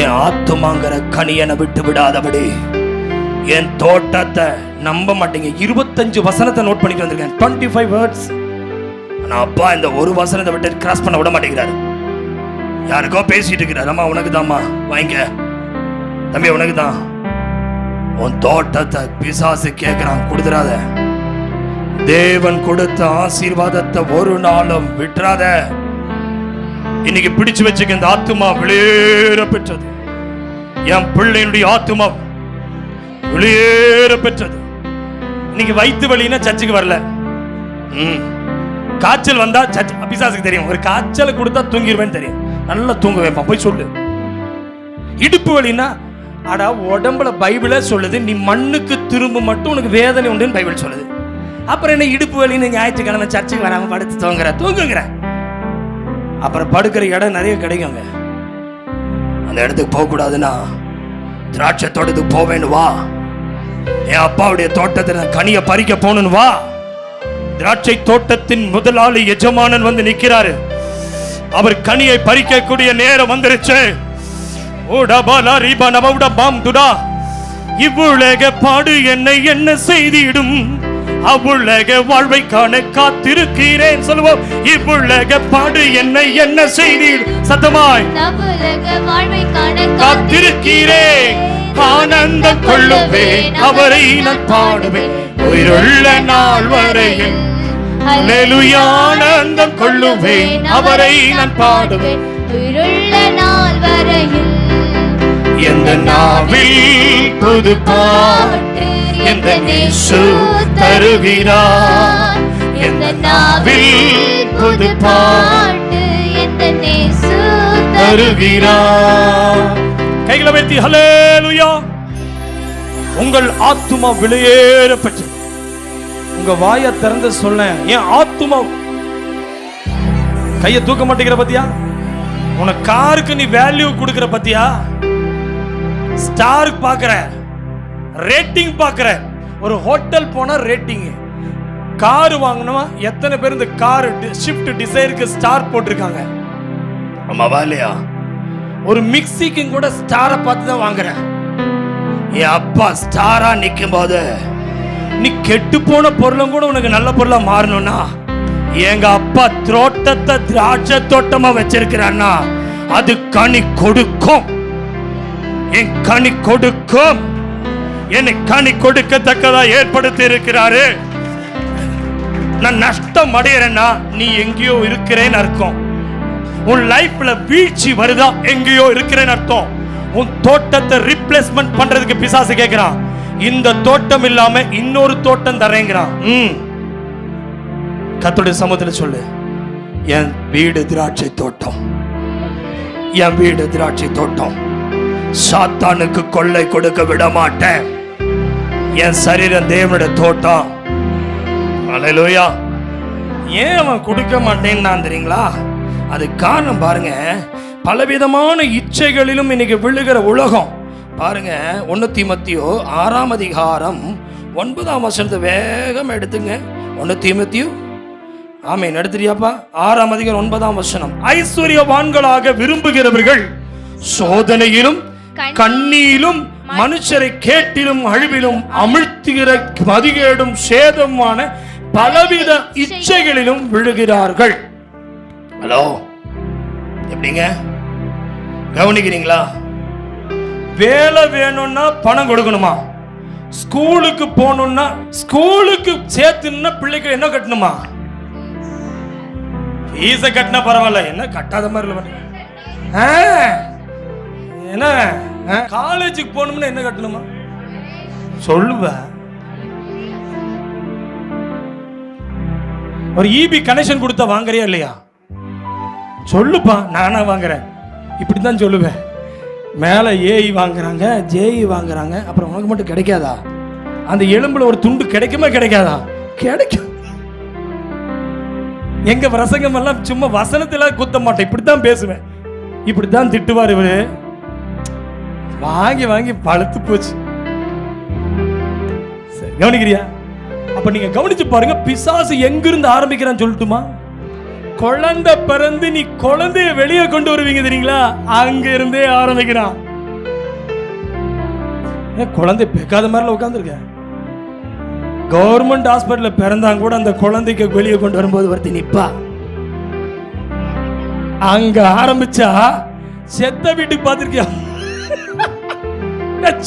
என் ஆத்துமாங்கிற கனியனை விட்டு விடாதபடி என் தோட்டத்தை நம்ப மாட்டீங்க. 25 வசனத்தை நோட் பண்ணிட்டு வந்திருக்கேன், 25 வேர்ட்ஸ். ஆனா அப்பா இந்த ஒரு வசனத்தை விட்டு கிராஸ் பண்ண விட மாட்டேங்கிறாரு. யாருக்கோ பேசிட்டு இருக்கிறார். அம்மா உனக்கு தான்மா, வாங்கிக்க தம்பி, உனக்கு தான். உன் தோட்டத்தை பிசாசு கேட்கிறான், கொடுத்துறாத. தேவன் கொடுத்த ஆசீர்வாதத்தை ஒரு நாளும் விட்டுறாத. இன்னைக்கு பிடிச்சு வச்சுக்க, இந்த ஆத்துமா வெளியேற பெற்றது. என் பிள்ளையினுடைய ஆத்துமா வெளியேற பெற்றது. இன்னைக்கு வயிற்று வலின்னா சர்ச்சுக்கு வரல. காய்ச்சல் வந்தா பிசாசுக்கு தெரியும், ஒரு காய்ச்சல் கொடுத்தா தூங்கிடுவேன்னு தெரியும், நல்லா தூங்க வைப்பான். போய் சொல்லு. இடுப்பு வலின்னா அடா உடம்புல பைபிளே சொல்லுது, நீ மண்ணுக்கு திரும்ப மட்டும் உனக்கு வேதனை உண்டுன்னு பைபிள் சொல்லுது. அப்புறம் என்ன இடுப்பு வலின்னு ஞாயிற்றுக்கிழமை சர்ச்சுக்கு வராமல் படுத்து தூங்குங்கிற. அப்புறம் படுக்கிற இடம் நிறைய கிடைக்குங்க. அந்த இடத்துக்கு போகக்கூடாதுன்னா திராட்சை தோட்டத்துக்கு போவேன்னு வா. என் அப்பாவுடைய தோட்டத்தில் கனியை பறிக்க போகணுன்னு வா. திராட்சை தோட்டத்தின் முதலாளி எஜமானன் வந்து நிற்கிறாரு. அவர் கனியை பறிக்கக்கூடிய நேரம் வந்துருச்சு. இவ்வுலக பாடு என்னை என்ன செய்திடும், அவ்வுலக வாழ்வை காண காத்திருக்கிறேன். சொல்லுவோம், இவ்வுலக பாடு என்னை என்ன செய்திடும். சத்தமாய், காத்திருக்கிறேன், ஆனந்தம் கொள்ளுவேன், அவரை நான் பாடுவேன் உயிருள்ள நாள் வரையில். அல்லேலூயா, ஆனந்தம் கொள்ளுவேன், அவரை நான் பாடுவேன் உயிருள்ள நாள் வரையில். எந்த நாவில் புது பாட்டு எந்த இயேசு தருகிறார். எந்த நாவில் புது பாட்டு எந்த இயேசு தருகிறார். கைகளை வைத்து ஹல்லேலூயா. உங்கள் ஆத்துமா வெளியேற பெற்றது. உங்க வாயை திறந்து சொல்ல, என் ஆத்துமா. கையை தூக்க மாட்டேங்கிற பத்தியா? உனக்கு காருக்கு நீ வேல்யூ கொடுக்கிற பத்தியா? ஸ்டார் பாக்குற, ரேட்டிங் பாக்குற. ஒரு ஹோட்டல் போனா ரேட்டிங், கார் வாங்கணுமா எத்தனை பேர் இந்த கார் ஷிஃப்ட் டிசைருக்கு ஸ்டார் போட்டிருக்காங்க? ஆமாவா இல்லையா? ஒரு மிக்சிக்கு கூட ஸ்டாரை பார்த்து தான் வாங்குற. என் அப்பா ஸ்டாரா நிற்கும் போது நீ கெட்டு போன பொருளும் கூட உனக்கு நல்ல பொருளா மாறணும்னா, எங்க அப்பா தோட்டத்தை திராட்சை தோட்டமா வச்சிருக்கிறான்னா அது கனி கொடுக்கும். என் கனி கொடுக்கும். என்னை கனி கொடுக்கத்தக்கதா ஏற்படுத்தி இருக்கிறாரு. நான் நஷ்டம் அடைகிறேன்னா நீ எங்கேயோ இருக்கிறேன்னு அர்த்தம். உன் லைஃப்ல வீழ்ச்சி வருதா, எங்கேயோ இருக்கிறேன்னு அர்த்தம். உன் தோட்டத்தை ரீப்ளேஸ்மெண்ட் பண்றதுக்கு பிசாசு கேட்கிறான். இந்த தோட்டம் இல்லாம இன்னொரு தோட்டம் தரேங்கிறான். கர்த்தருடைய சமூகத்தில் சொல்லு, என் வீடு திராட்சை தோட்டம், என் வீடு திராட்சை தோட்டம். சாத்தானுக்கு கொள்ளை கொடுக்க விட மாட்டேன். என் சரீரம் தேவனுடைய தோட்டம். அல்லேலூயா. ஏன் அவன் கொடுக்க மாட்டேன்னு நான் தெரியுங்களா? அது காரணம் பாருங்க, பலவிதமான இச்சைகளிலும் இன்னைக்கு விழுகிற உலகம் பாருங்க. 1 தீமோத்தேயு 6ஆம் அதிகாரம் 9ஆம் வசனத்தை வேகம் எடுத்துங்க. 1 தீமோத்தேயு, ஆமென், எடுத்துறியாப்பா? 6ஆம் அதிகாரம் 9ஆம் வசனம். ஐஸ்வர்யவான்களாக விரும்புகிறவர்கள் சோதனையிலும் கண்ணியிலும் மனுஷரை கேட்டிலும் அழிவிலும் அமிழ்த்துகிற மதிகேடும் சேதமான பலவித இச்சைகளிலும் விழுகிறார்கள். ஹலோ, எப்படிங்க கவனிக்கிறீங்களா? வேலை வேணும்னா பணம் கொடுக்கணுமா? ஸ்கூலுக்கு போகணும்னா, ஸ்கூலுக்கு சேர்த்துனா பிள்ளைக்கு என்ன கட்டணுமா? ஃபீஸை கட்டினா பரவாயில்ல, என்ன கட்டாத மாதிரி இல்லை. என்ன காலேஜுக்கு போகணும்னா என்ன கட்டணுமா? சொல்லுவ. ஒரு ஈபி கனெக்ஷன் கொடுத்தா வாங்குறியா இல்லையா? சொல்லுப்பா, நானா வாங்குறேன், இப்படிதான் சொல்லுவேன். மேலே ஏஇ வாங்குறாங்க, ஜேஇ வாங்குறாங்க, அப்புறம் உனக்கு மட்டும் கிடைக்காதா? அந்த எலும்புல ஒரு துண்டு கிடைக்குமா கிடைக்காதா? கிடைக்கும். எங்க பிரசங்கம் எல்லாம் சும்மா வசனத்துல குத்த மாட்டேன், இப்படித்தான் பேசுவேன், இப்படித்தான் திட்டுவார் இவரு. வாங்கி வாங்கி பழுத்து போச்சு. சரி, கவனிக்கிறியா? அப்ப நீங்க கவனிச்சு பாருங்க, பிசாசு எங்கிருந்து ஆரம்பிக்கிறான்னு சொல்லட்டுமா? குழந்தை பிறந்து நீ குழந்தைய வெளியே கொண்டு வருவீங்க தெரியுங்களா, அங்க இருந்தே ஆரம்பிக்கிறான். குழந்தை பெக்காத மாதிரில உட்காந்துருக்க. கவர்மெண்ட் ஹாஸ்பிட்டல்ல பிறந்தாங்க கூட அந்த குழந்தைக்கு வெளியே கொண்டு வரும்போது ஒருத்தி நிப்பா. அங்க ஆரம்பிச்சா செத்த வீட்டுக்கு பார்த்திருக்கியா?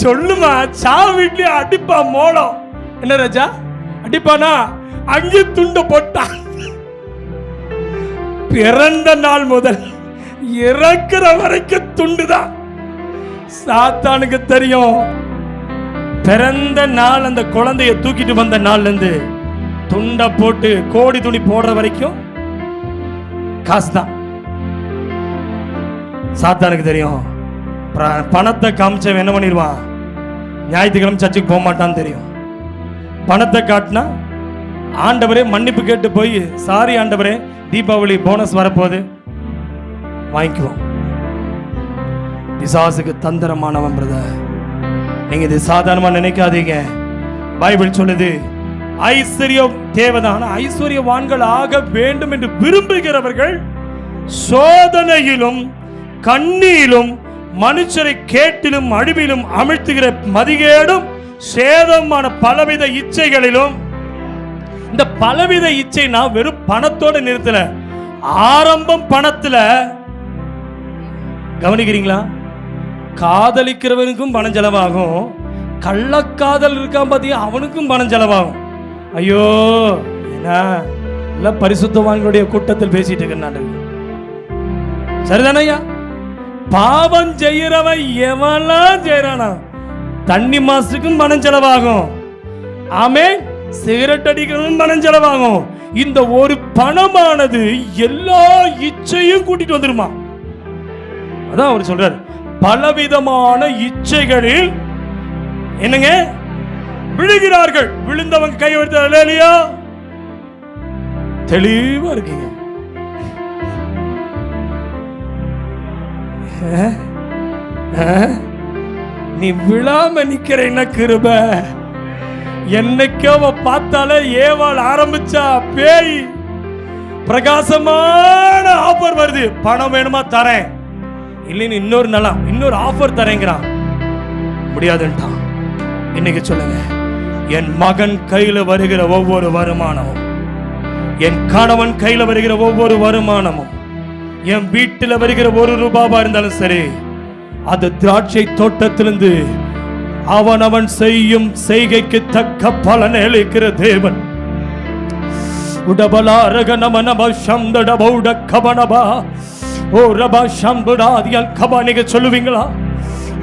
சொல்லுமா, சாவு வீட்லயே அடிப்பா மோளம். என்ன ராஜா அடிப்பானா? அங்கே துண்ட போட்டான். பிறந்த நாள் முதல் இறக்குற வரைக்கும் துண்டுதான். சாத்தானுக்கு தெரியும், பிறந்த நாள் அந்த குழந்தைய தூக்கிட்டு வந்த நாள்ல இருந்து துண்ட போட்டு கோடி துணி போடுற வரைக்கும் காசு தான். சாத்தானுக்கு தெரியும், பணத்தை காமிச்சவன் என்ன பண்ணிடுவான்? ஞாயிற்றுக்கிழமை சர்ச்சுக்கு போக மாட்டான்னு தெரியும். பணத்தை காட்டினா ஆண்டவரே மன்னிப்பு கேட்டு போய், சாரி ஆண்டவரே தீபாவளி போனஸ் வரப்போகுது வாங்கிக்குவோம். பிசாசுக்கு தந்திரமானவன் பிரதர். நீங்க இது சாதாரணமா நினைக்காதீங்க. பைபிள் சொல்லுது ஐஸ்வர்யம் தேவைதான், ஐஸ்வர்யவான்கள் ஆக வேண்டும் என்று விரும்புகிறவர்கள் சோதனையிலும் கண்ணியிலும் மனுஷரை கேட்டிலும் அழிவிலும் அமிழ்த்துகிற மதிகேடும் சேதமான பலவித இச்சைகளிலும். இந்த பலவித இச்சை நான் வெறும் பணத்தோட நிறுத்தல, ஆரம்பம் பணத்துல. கவனிக்கிறீங்களா? காதலிக்கிறவனுக்கும் பணம் செலவாகும், கள்ளக்காதல் இருக்கான் பாத்தீங்க அவனுக்கும் பணம் செலவாகும். ஐயோ, என்ன பரிசுத்தவான்களுடைய கூட்டத்தில் பேசிட்டு இருக்க சரிதானையா? பாவம் செய்யறவன் எவெல்லாம் செய்யறானா தண்ணி மாசுக்கும் பணம் செலவாகும். ஆமே, சிகரெட் அடிக்கிறவன் பணம் செலவாகும். இந்த ஒரு பணமானது எல்லா இச்சையும் கூட்டிட்டு வந்துருமா. அதான் அவர் சொல்றாரு, பலவிதமான இச்சைகளில் என்னங்க விழுகிறார்கள். விழுந்தவங்க கை வைத்தார் இல்லையா? தெளிவா இருக்கீங்க. நீ விழாம நிக்கிற கிருப. என்னைக்கோ பார்த்தாலே ஏவாள் ஆரம்பிச்சா பேய் பிரகாசமான ஆஃபர் வருது. பணம் வேணுமா தரேன், இல்லைன்னு இன்னொரு நலம் இன்னொரு ஆஃபர் தரேங்கிறான். முடியாதுன்ட்டான். இன்னைக்கு சொல்லுங்க, என் மகன் கையில வருகிற ஒவ்வொரு வருமானமும், என் கணவன் கையில வருகிற ஒவ்வொரு வருமானமும், என் வீட்டில் வருகிற ஒரு ரூபாவா இருந்தாலும் சரி, அது திராட்சை தோட்டத்திலிருந்து அவன் செய்யும் செய்கைக்கு தக்க பலனை அளிக்கிற தேவன். உடபலா ரகநம நம சம்தட பௌட கபனபா ஓ ரபா சம்புடாதியல் கபா. நீங்க சொல்லுவீங்களா?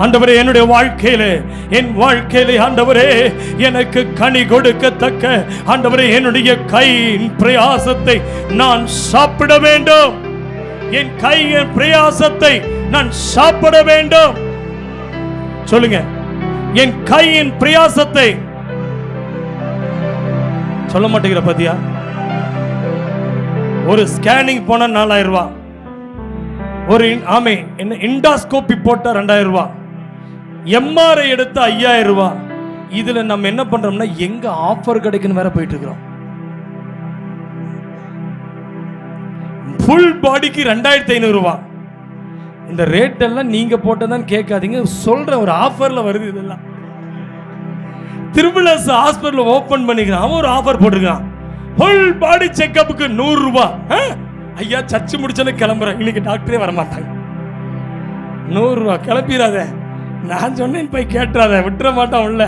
ஆண்டவரே, என்னுடைய வாழ்க்கையிலே, என் வாழ்க்கையிலே ஆண்டவரே எனக்கு கனி கொடுக்கத்தக்க ஆண்டவரே என்னுடைய கையின் பிரயாசத்தை நான் சாப்பிட வேண்டும். என் கையின் பிரயாசத்தை நான் சாப்பிட வேண்டும். சொல்லுங்க, என் கையின் பிரயாசத்தை. சொல்ல மாட்டேங்கிற பாத்தியா? ஒரு ஸ்கேனிங் போன 4000 ரூபாய், ஒரு ஆமே என்ன இண்டாஸ்கோபி போட்ட 2000 ரூபாய், எம்ஆர்ஐ எடுத்த 5000 ரூபாய். இதுல நம்ம என்ன பண்றோம்னா எங்க ஆஃபர் கிடைக்குன்னு வேற போயிட்டு இருக்கிறோம். ஃபுல் பாடிக்கு 2500 ரூபாய். இந்த ரேட் எல்லாம் நீங்க போட்டதான் கேட்காதீங்க, சொல்ற ஒரு ஆஃபர்ல வருது. இதெல்லாம் திருவிழாஸ் ஹாஸ்பிட்டல் ஓபன் பண்ணிக்கிறான், அவன் ஒரு ஆஃபர் போட்டிருக்கான். ஃபுல் பாடி செக்கப்புக்கு 100 ரூபாய். ஐயா, சர்ச்சு முடிச்சோன்னு கிளம்புறேன், இன்னைக்கு டாக்டரே வரமாட்டாங்க. 100 ரூபாய் கிளப்பிடாத. நான் சொன்னேன் போய் கேட்டுறாத, விட்டுற மாட்டான் உள்ள.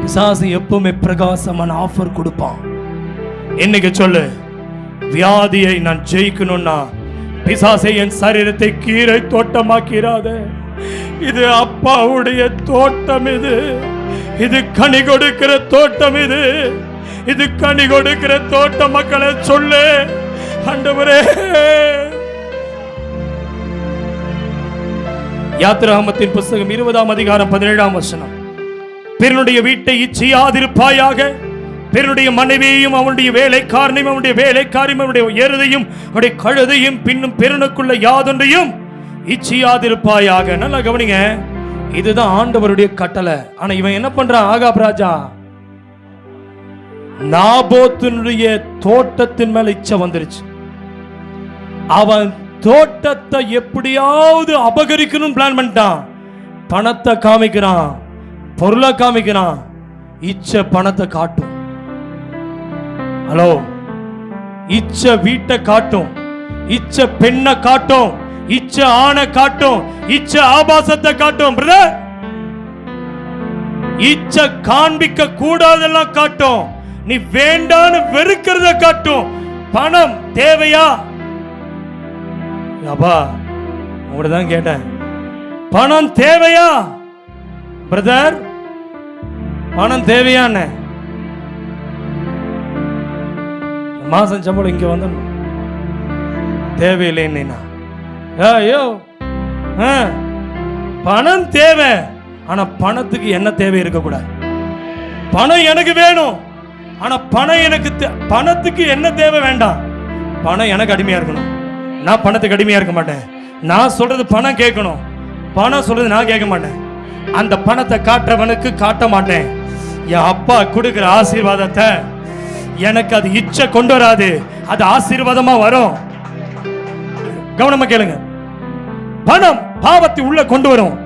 பிசாசு எப்பவுமே பிரகாசமான ஆஃபர் கொடுப்பான். இன்னைக்கு சொல்லு, வியாதியை நான் ஜெயிக்கணும்னா பிசாசை என் சரீரத்தை கீரை தோட்டமாக்கிறாத. இது அப்பாவுடைய தோட்டம். இது கனி கொடுக்கிற தோட்டம். இது கனி கொடுக்கிற தோட்டம். மக்களை சொல்லு, ஆண்டவரே. யாத்திராகமத்தின் புஸ்தகம் 20ஆம் அதிகாரம் 17ஆம் வசனம். பிறனுடைய வீட்டை இச்சையாதிருப்பாயாக, பிறனுடைய மனைவியையும் அவனுடைய வேலைக்காரனையும் அவனுடைய வேலைக்காரியும் அவனுடைய எருதையும் அவனுடைய கழுதையும் பின்னும் பிறனுக்குள்ள யாதொன்றையும் இச்சையாதிருப்பாயாக. நல்லா கவனிங்க, இதுதான் ஆண்டவருடைய கட்டளை. ஆனா இவன் என்ன பண்றான்? ஆகாப் ராஜா நாபோத்தினுடைய தோட்டத்தின் மேல இச்சை வந்துருச்சு. அவன் தோட்டத்தை எப்படியாவது அபகரிக்கணும் பிளான் பண்ணிட்டான். பணத்தை காமிக்கிறான், பொருளை காமிக்கிறான். இச்சை பணத்தை காட்டும். ஹலோ, இச்சை வீட்டை காட்டும், இச்சை பெண்ணை காட்டும், இச்சை ஆணை காட்டும், இச்சை ஆபாசத்தை காட்டும். பிரதர், இச்சை காண்பிக்க கூடாதெல்லாம் காட்டும். நீ வேண்டான்னு வெறுக்கிறத காட்டும். பணம் தேவையா? அப்பா உங்கள்தான் கேட்டேன், பணம் தேவையா பிரதர்? பணம் தேவையான மாசம் சம்பளம் இங்க வந்து தேவையில்லைன்னா ஐயோ பணம் தேவை, ஆனா பணத்துக்கு என்ன தேவை இருக்கக்கூடாது. பணம் எனக்கு வேணும், ஆனா பணம் எனக்கு பணத்துக்கு என்ன தேவை வேண்டாம். பணம் எனக்கு அடிமையா இருக்கணும், நான் பணத்துக்கு அடிமையா இருக்க மாட்டேன். நான் சொல்றது பணம் கேட்கணும், பணம் சொல்றது நான் கேட்க மாட்டேன். அந்த பணத்தை காட்டுறவனுக்கு காட்ட மாட்டேன். என் அப்பா கொடுக்கிற ஆசீர்வாதத்தை எனக்கு அது இச்சை கொண்டு வராது, அது ஆசீர்வாதமா வரும். கவனமா கேளுங்க. பணம் பாவத்தை உள்ள கொண்டு வரும்,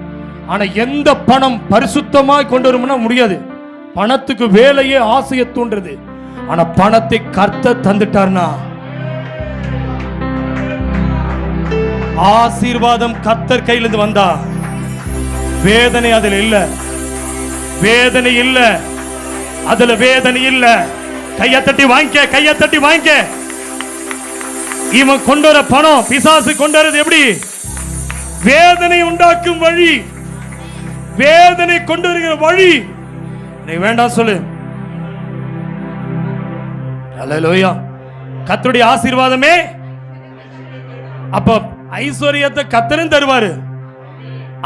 ஆனா எந்த பணம் பரிசுத்தமாய் கொண்டு வரும்னா முடியாது. பணத்துக்கு வேலையே ஆசையை தூண்டுறது, ஆனா பணத்தை கர்த்தர் தந்துட்டார்னா ஆசீர்வாதம் கர்த்தர் கையிலிருந்து வந்தா வேதனை அதுல இல்ல, வேதனை இல்ல, அதுல வேதனை இல்ல. கையை தட்டி வாங்கிக்க, கையை தட்டி வாங்கிக்க. இவன் கொண்டு வர பணம், பிசாசு கொண்டு வரது எப்படி? வேதனை உண்டாக்கும் வழி, வேதனை கொண்டு வருகிற வழி. நீ வேண்டாம் சொல்லு. அல்லேலூயா. கர்த்தருடைய ஆசீர்வாதமே. அப்ப ஐஸ்வர்யத்தை கர்த்தரும் தருவாரு,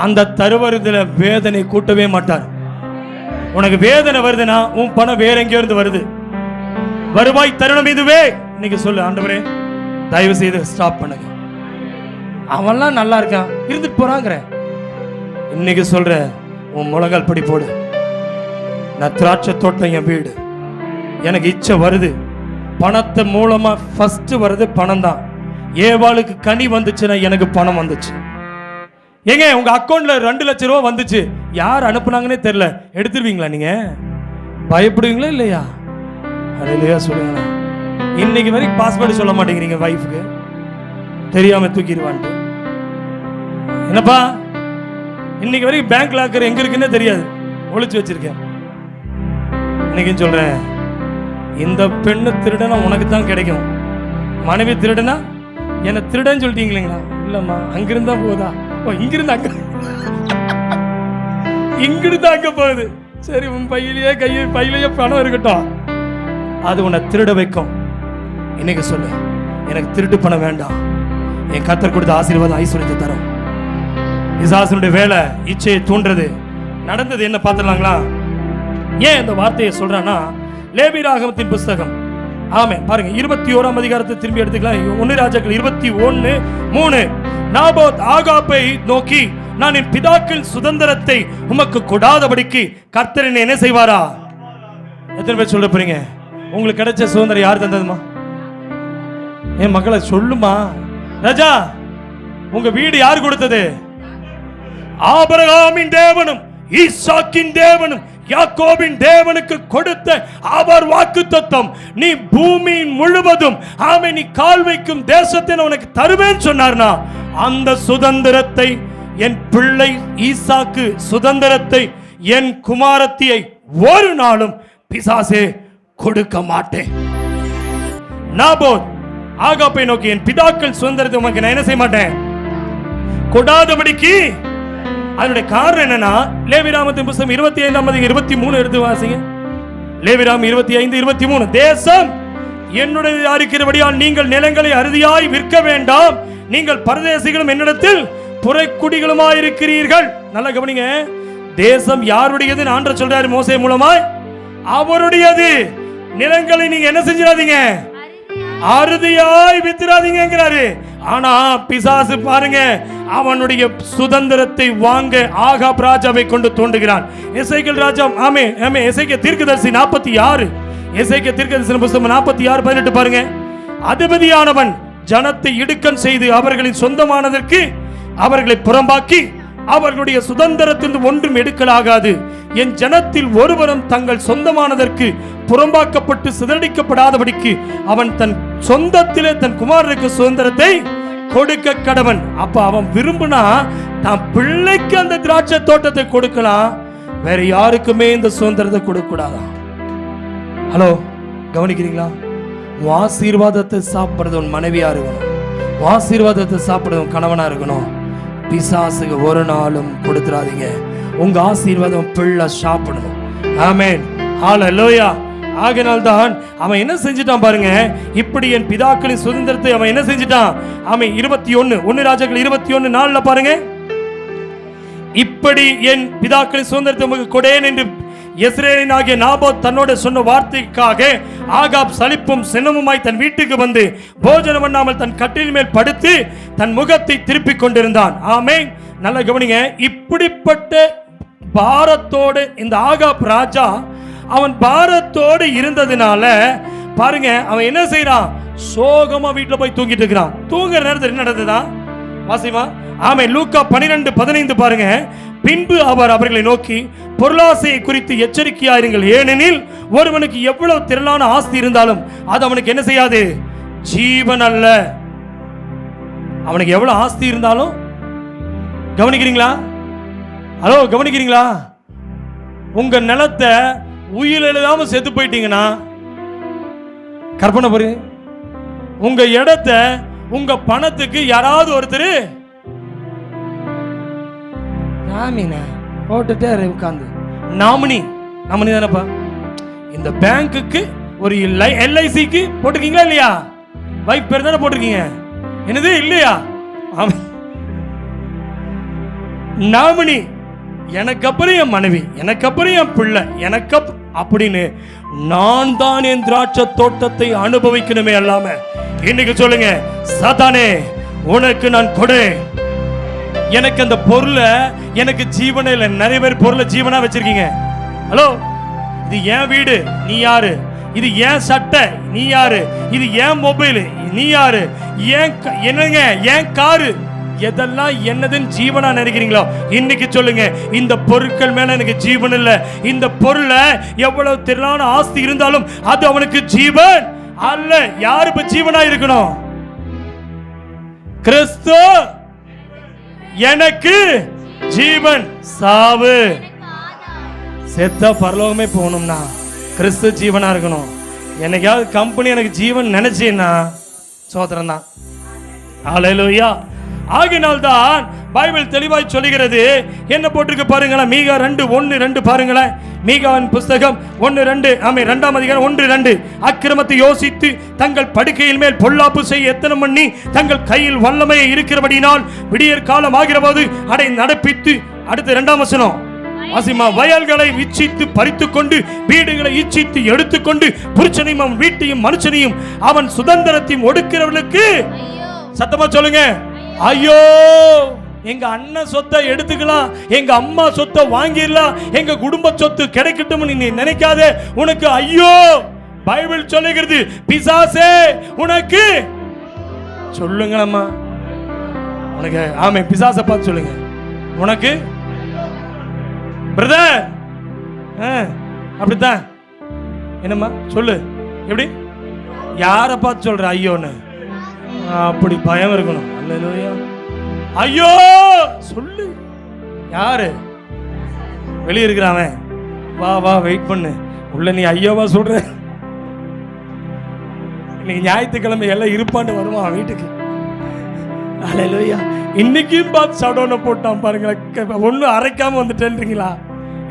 அந்த தருவதுல வேதனை கூட்டவே மாட்டார். உனக்கு வேதனை வருதுன்னா உன் பணம் வேற எங்கேயோ இருந்து வருது. வருவாய் தருணம் இதுவே. இன்னைக்கு சொல்லு, ஆண்டவரே தயவு செய்து ஸ்டாப் பண்ணுங்க. அவன்லாம் நல்லா இருக்கான், இருந்துட்டு போறாங்கிற. இன்னைக்கு சொல்ற, உன் முழங்கால் படி போடு. நான் திராட்சை தோட்டம், என் வீடு, எனக்கு இச்சை வருது. பணத்தை மூலமா ஃபர்ஸ்ட் வருது பணம் தான். ஏவாளுக்கு கனி வந்துச்சுன்னா எனக்கு பணம் வந்துச்சு. ஏங்க உங்க அக்கௌண்ட்ல 2 லட்சம் ரூபாய் வந்துச்சு, யார் அனுப்புனாங்கன்னே தெரியல, எடுத்துருவீங்களா? நீங்க பயப்படுவீங்களா இல்லையா? அல்லேலூயா சொல்லுங்க. இன்னைக்கு வரைக்கும் பாஸ்வேர்டு சொல்ல மாட்டேங்கிறீங்க வைஃப்க்கு, தெரியாம தூக்கிடுவான்ட்டு. என்னப்பா இன்னைக்கு வரைக்கும் பேங்க் லாக்கர் எங்க இருக்குன்னே தெரியாது, ஒளிச்சு வச்சிருக்கேன். இன்னைக்கு சொல்றேன், இந்த பெண்ணு திருடனா உனக்கு தான் கிடைக்கும். மனைவி திருடனா என்ன திருடன்னு சொல்லிட்டீங்களா? இல்லம்மா அங்கிருந்தா போதா, இங்கிருந்து அங்க, இங்கிருந்து அங்க போகுது. சரி, உன் பையிலேயே பையிலேயே பணம் இருக்கட்டும், அது உன்னை திருட வைக்கும். இன்னைக்கு சொல்லு, எனக்கு திருட்டு பணம் வேண்டாம், என் கர்த்தர் கொடுத்த ஆசீர்வாதம் ஐஸ்வர்யத்தை தரும். பிசாசுனுடைய வேலை இச்சையை தூண்டுறது. நடந்தது என்ன பார்த்துடலாங்களா? ஏன் இந்த வார்த்தையை சொல்றான்னா, லேவியராகமத்தின் புஸ்தகம், ஆமே பாருங்க, 21ஆம் அதிகாரத்தை திரும்பி எடுத்துக்கலாம். 1 ராஜாக்கள் 21:3. நாபோத் ஆகாபை நோக்கி, நான் என் பிதாக்கள் சுதந்திரத்தை உமக்கு கொடாதபடிக்கு கர்த்தர் என்ன செய்வாரா? எத்தனை பேர் சொல்ல போறீங்க? உங்களுக்கு கிடைச்ச சுதந்திரம் யார் தந்ததுமா? என் மக்களை சொல்லுமா. ராஜா, உங்க வீடு யார் கொடுத்தது? ஆபிரகாமின் தேவனும் ஈசாக்கின் தேவனும் யாக்கோபின் தேவனுக்கு கொடுத்த அவர் வாக்குத்தத்தம், நீ பூமியின் முழுவதும் ஆமென் நீ கால் வைக்கும் தேசத்தை உனக்கு தருவேன் சொன்னார்னா, அந்த சுதந்திரத்தை என் பிள்ளை ஈசாக்கு சுதந்திரத்தை என் குமாரத்தியை ஒரு நாளும் பிசாசே கொடுக்க மாட்டேன். நாபோத் ஆகாபை நோக்கி, என் பிதாக்கள் சுதந்திரத்தை உனக்கு நான் என்ன செய்ய மாட்டேன், கொடாதபடிக்கு. அதனுடைய காரணம் என்னன்னா, லேவியராகமத்தின் புத்தகம் 25:23 எடுத்து வாசிங்க. லேவியராகமம் 25:23. தேசம் என்னுடைய இருக்கிறபடியால் நீங்கள் நிலங்களை அறுதியாய் விற்க வேண்டாம், நீங்கள் பரதேசிகளும் என்னிடத்தில் புறக்குடிகளுமாய் இருக்கிறீர்கள். நல்லா கவனிங்க, தேசம் யாருடையது ஆண்டவர் சொல்றாரு மோசே மூலமாய், அவருடையது. நிலங்களை நீங்க என்ன செஞ்சிடாதீங்க, அறுதியாய் வித்துறாதீங்கிறாரு. ஆனா பிசாசு பாருங்க, அவனுடைய சுதந்திரத்தை வாங்க ஆகாப் ராஜாவை கொண்டு தோண்டுகிறான். எசேக்கியேல் ராஜா, ஆமே ஆமே, எசேக்கியேல் தீர்க்கதரிசி 46, எசேக்கியேல் தீர்க்கதரிசி புத்தகம் 46:18 பாருங்க. அதிபதியானவன் ஜனத்தை இடுக்கண் செய்து அவர்களின் சொந்தமானதற்கு அவர்களை புறம்பாக்கி அவர்களுடைய சுதந்திரத்திலிருந்து ஒன்றும் எடுக்கலாகாது. என் ஜனத்தில் ஒருவரும் தங்கள் சொந்தமானதற்கு புறம்பாக்கப்பட்டு சிதறடிக்கப்படாதபடிக்கு அவன் தன் சொந்தத்திலே தன் குமாரனுக்கு சுதந்திரத்தை கொடுக்க கடவன். அப்ப அவன் விரும்பினா தான் பிள்ளைக்கு அந்த திராட்சை தோட்டத்தை கொடுக்கலாம், வேற யாருக்குமே இந்த சுதந்திரத்தை கொடுக்க கூடாதா? ஹலோ, கவனிக்கிறீங்களா? ஆசீர்வாதத்தை சாப்பிடுறது உன் மனைவியா இருக்கணும், ஆசீர்வாதத்தை சாப்பிடுறது உன் கணவனா இருக்கணும். பிசாசுக்கு ஒரு நாளும் கொடுத்துறாதீங்க. உங்க ஆசீர்வாதம் பிள்ளை சாப்பிடணும். ஆமென், ஹல்லேலூயா. ஆகையால்தான் அவன் என்ன செஞ்சிட்டான் பாருங்க, இப்படி என் பிதாக்களின் சுதந்திரத்தை அவன் என்ன செஞ்சிட்டான். அவன் 21 ராஜாக்கள் 21:4 பாருங்க. இப்படி என் பிதாக்களின் சுதந்திரத்தை உமக்கு கொடேன் என்று யெஸ்ரேலின் ஆகிய நாபோத் தன்னோட சொன்ன வார்த்தைக்காக ஆகாப் சலிப்பும் சினமுமாய் தன் வீட்டுக்கு வந்து போஜனம் பண்ணாமல் தன் கட்டிலின் மேல் படுத்து தன் முகத்தை திருப்பிக் கொண்டிருந்தான். ஆமென். நல்லா கவனிங்க. இப்படிப்பட்ட பாரத்தோடு இந்த ஆகாப் ராஜா அவன் பாரத்தோடு இருந்ததுனால பாருங்க, அவன் என்ன செய்யறான்? சோகமா வீட்டுல போய் தூங்கிட்டு இருக்கிறான். தூங்குற நேரத்தில் என்ன நடந்ததா? வாசிமா. ஆமென். லூக்கா 12:15 பாருங்க. பின்பு அவர் அவர்களை நோக்கி, பொருளாசையை குறித்து எச்சரிக்கையாயிருங்கள், ஏனெனில் ஒருவனுக்கு எவ்வளவு திரளான ஆஸ்தி இருந்தாலும் அது அவனுக்கு என்ன செய்யாது? ஜீவன் அல்ல. அவனுக்கு எவ்வளவு ஆஸ்தி இருந்தாலும், கவனிக்கிறீங்களா? ஹலோ, கவனிக்கிறீங்களா? உங்க நிலத்தை உயிர் எழுதாம செத்து போயிட்டீங்கன்னா கற்பனை பாரு. உங்க இடத்தை உங்க பணத்துக்கு யாராவது ஒருத்தர் போட்டுட்டே உட்கார்ந்து நாமினி தானப்பா. இந்த பேங்குக்கு ஒரு LICக்கு போட்டிருக்கீங்களா இல்லையா? வைஃப் பேர் தானே போட்டிருக்கீங்க. என்னது இல்லையா? நாமினி. எனக்கு அப்புறம் என் மனைவி, எனக்கு அப்புறம் என் பிள்ளை, எனக்கு அப்படின்னு நான் தான் என் திராட்சை தோட்டத்தை அனுபவிக்கணுமே அல்லாம. இன்னைக்கு சொல்லுங்க, சாத்தானே உனக்கு நான் கொடு. எனக்கு அந்த பொருளை, எனக்கு ஜீவனே இல்லை. நிறைய பேர் பொருளை ஜீவனா வச்சிருக்கீங்க. ஹலோ, இது என் வீடு, நீ யாரு? இது ஏன் சட்டை, நீ யாரு? இது ஏன் மொபைல், நீ யாரு? என்னங்க ஏன் காரு? எதெல்லாம் என்னதுன்னு ஜீவனா நினைக்கிறீங்களோ இன்னைக்கு சொல்லுங்க, இந்த பொருட்கள் மேல எனக்கு ஜீவன் இல்லை. இந்த பொருளை எவ்வளவு திரளான ஆஸ்தி இருந்தாலும் அது அவனுக்கு ஜீவன் அல்ல. யாரு இப்ப ஜீவனா இருக்கணும்? கிறிஸ்து எனக்கு ஜீவன், சாவு செத்த பரலோகமே போகணும்னா கிறிஸ்து ஜீவனா இருக்கணும். என்னைக்காவது கம்பெனி எனக்கு ஜீவன் நினைச்சேன்னா சோத்திரம் தான். ஹல்லேலூயா. ஆகினால்தான் பைபிள் தெளிவாய் சொல்லுகிறது. என்ன போட்டிருக்கு பாருங்களேன்? மீகா 2:1-2 பாருங்களேன். மீகாவின் புஸ்தகம் 1:2, ஆமென், 2ஆம் அதிகாரம் 1:2. அக்கிரமத்தை யோசித்து தங்கள் படுக்கையில் மேல் பொல்லாப்பு செய்ய எத்தனை பண்ணி தங்கள் கையில் வல்லமையை இருக்கிறபடினால் விடியற் காலம் ஆகிறபோது அதை நடப்பித்து. அடுத்து 2ஆம் வசனம் வாசிமா. வயல்களை இச்சித்து பறித்துக் கொண்டு வீடுகளை இச்சித்து எடுத்துக்கொண்டு புருஷனையும் அவன் வீட்டையும் மனுஷனையும் அவன் சுதந்திரத்தையும் ஒடுக்கிறவர்களுக்கு, சத்தமா சொல்லுங்க, ஐயோ. எங்க அண்ணன் சொத்தை எடுத்துக்கலாம், எங்க அம்மா சொத்தை வாங்கிடலாம், எங்க குடும்ப சொத்து கிடைக்கட்டும் நீ நினைக்காதே, உனக்கு ஐயோ. பைபிள் சொல்லுகிறது, பிசாசே உனக்கு. சொல்லுங்களம்மா உனக்கு. ஆமே, பிசாசை பார்த்து சொல்லுங்க, உனக்கு பிரதர். அப்படித்தான். என்னம்மா சொல்லு, எப்படி யாரை பார்த்து சொல்ற ஐயோன்னு? அப்படி பயம் இருக்கணும். அல்லேலூயா. ஐயோ சொல்லு. யாரு? வெளியே இருக்கிறான். வா வா, வெயிட் பண்ணு. உள்ள நீ ஐயோவா சொல்ற? இன்னைக்கு ஞாயிற்றுக்கிழமை எல்லாம் இருப்பான்னு வருவான் வீட்டுக்கு. அல்லேலூயா. இன்னைக்கும் பார்த்து சடோனை போட்டான் பாருங்க. ஒன்னும் அரைக்காம வந்துட்டேன்றீங்களா?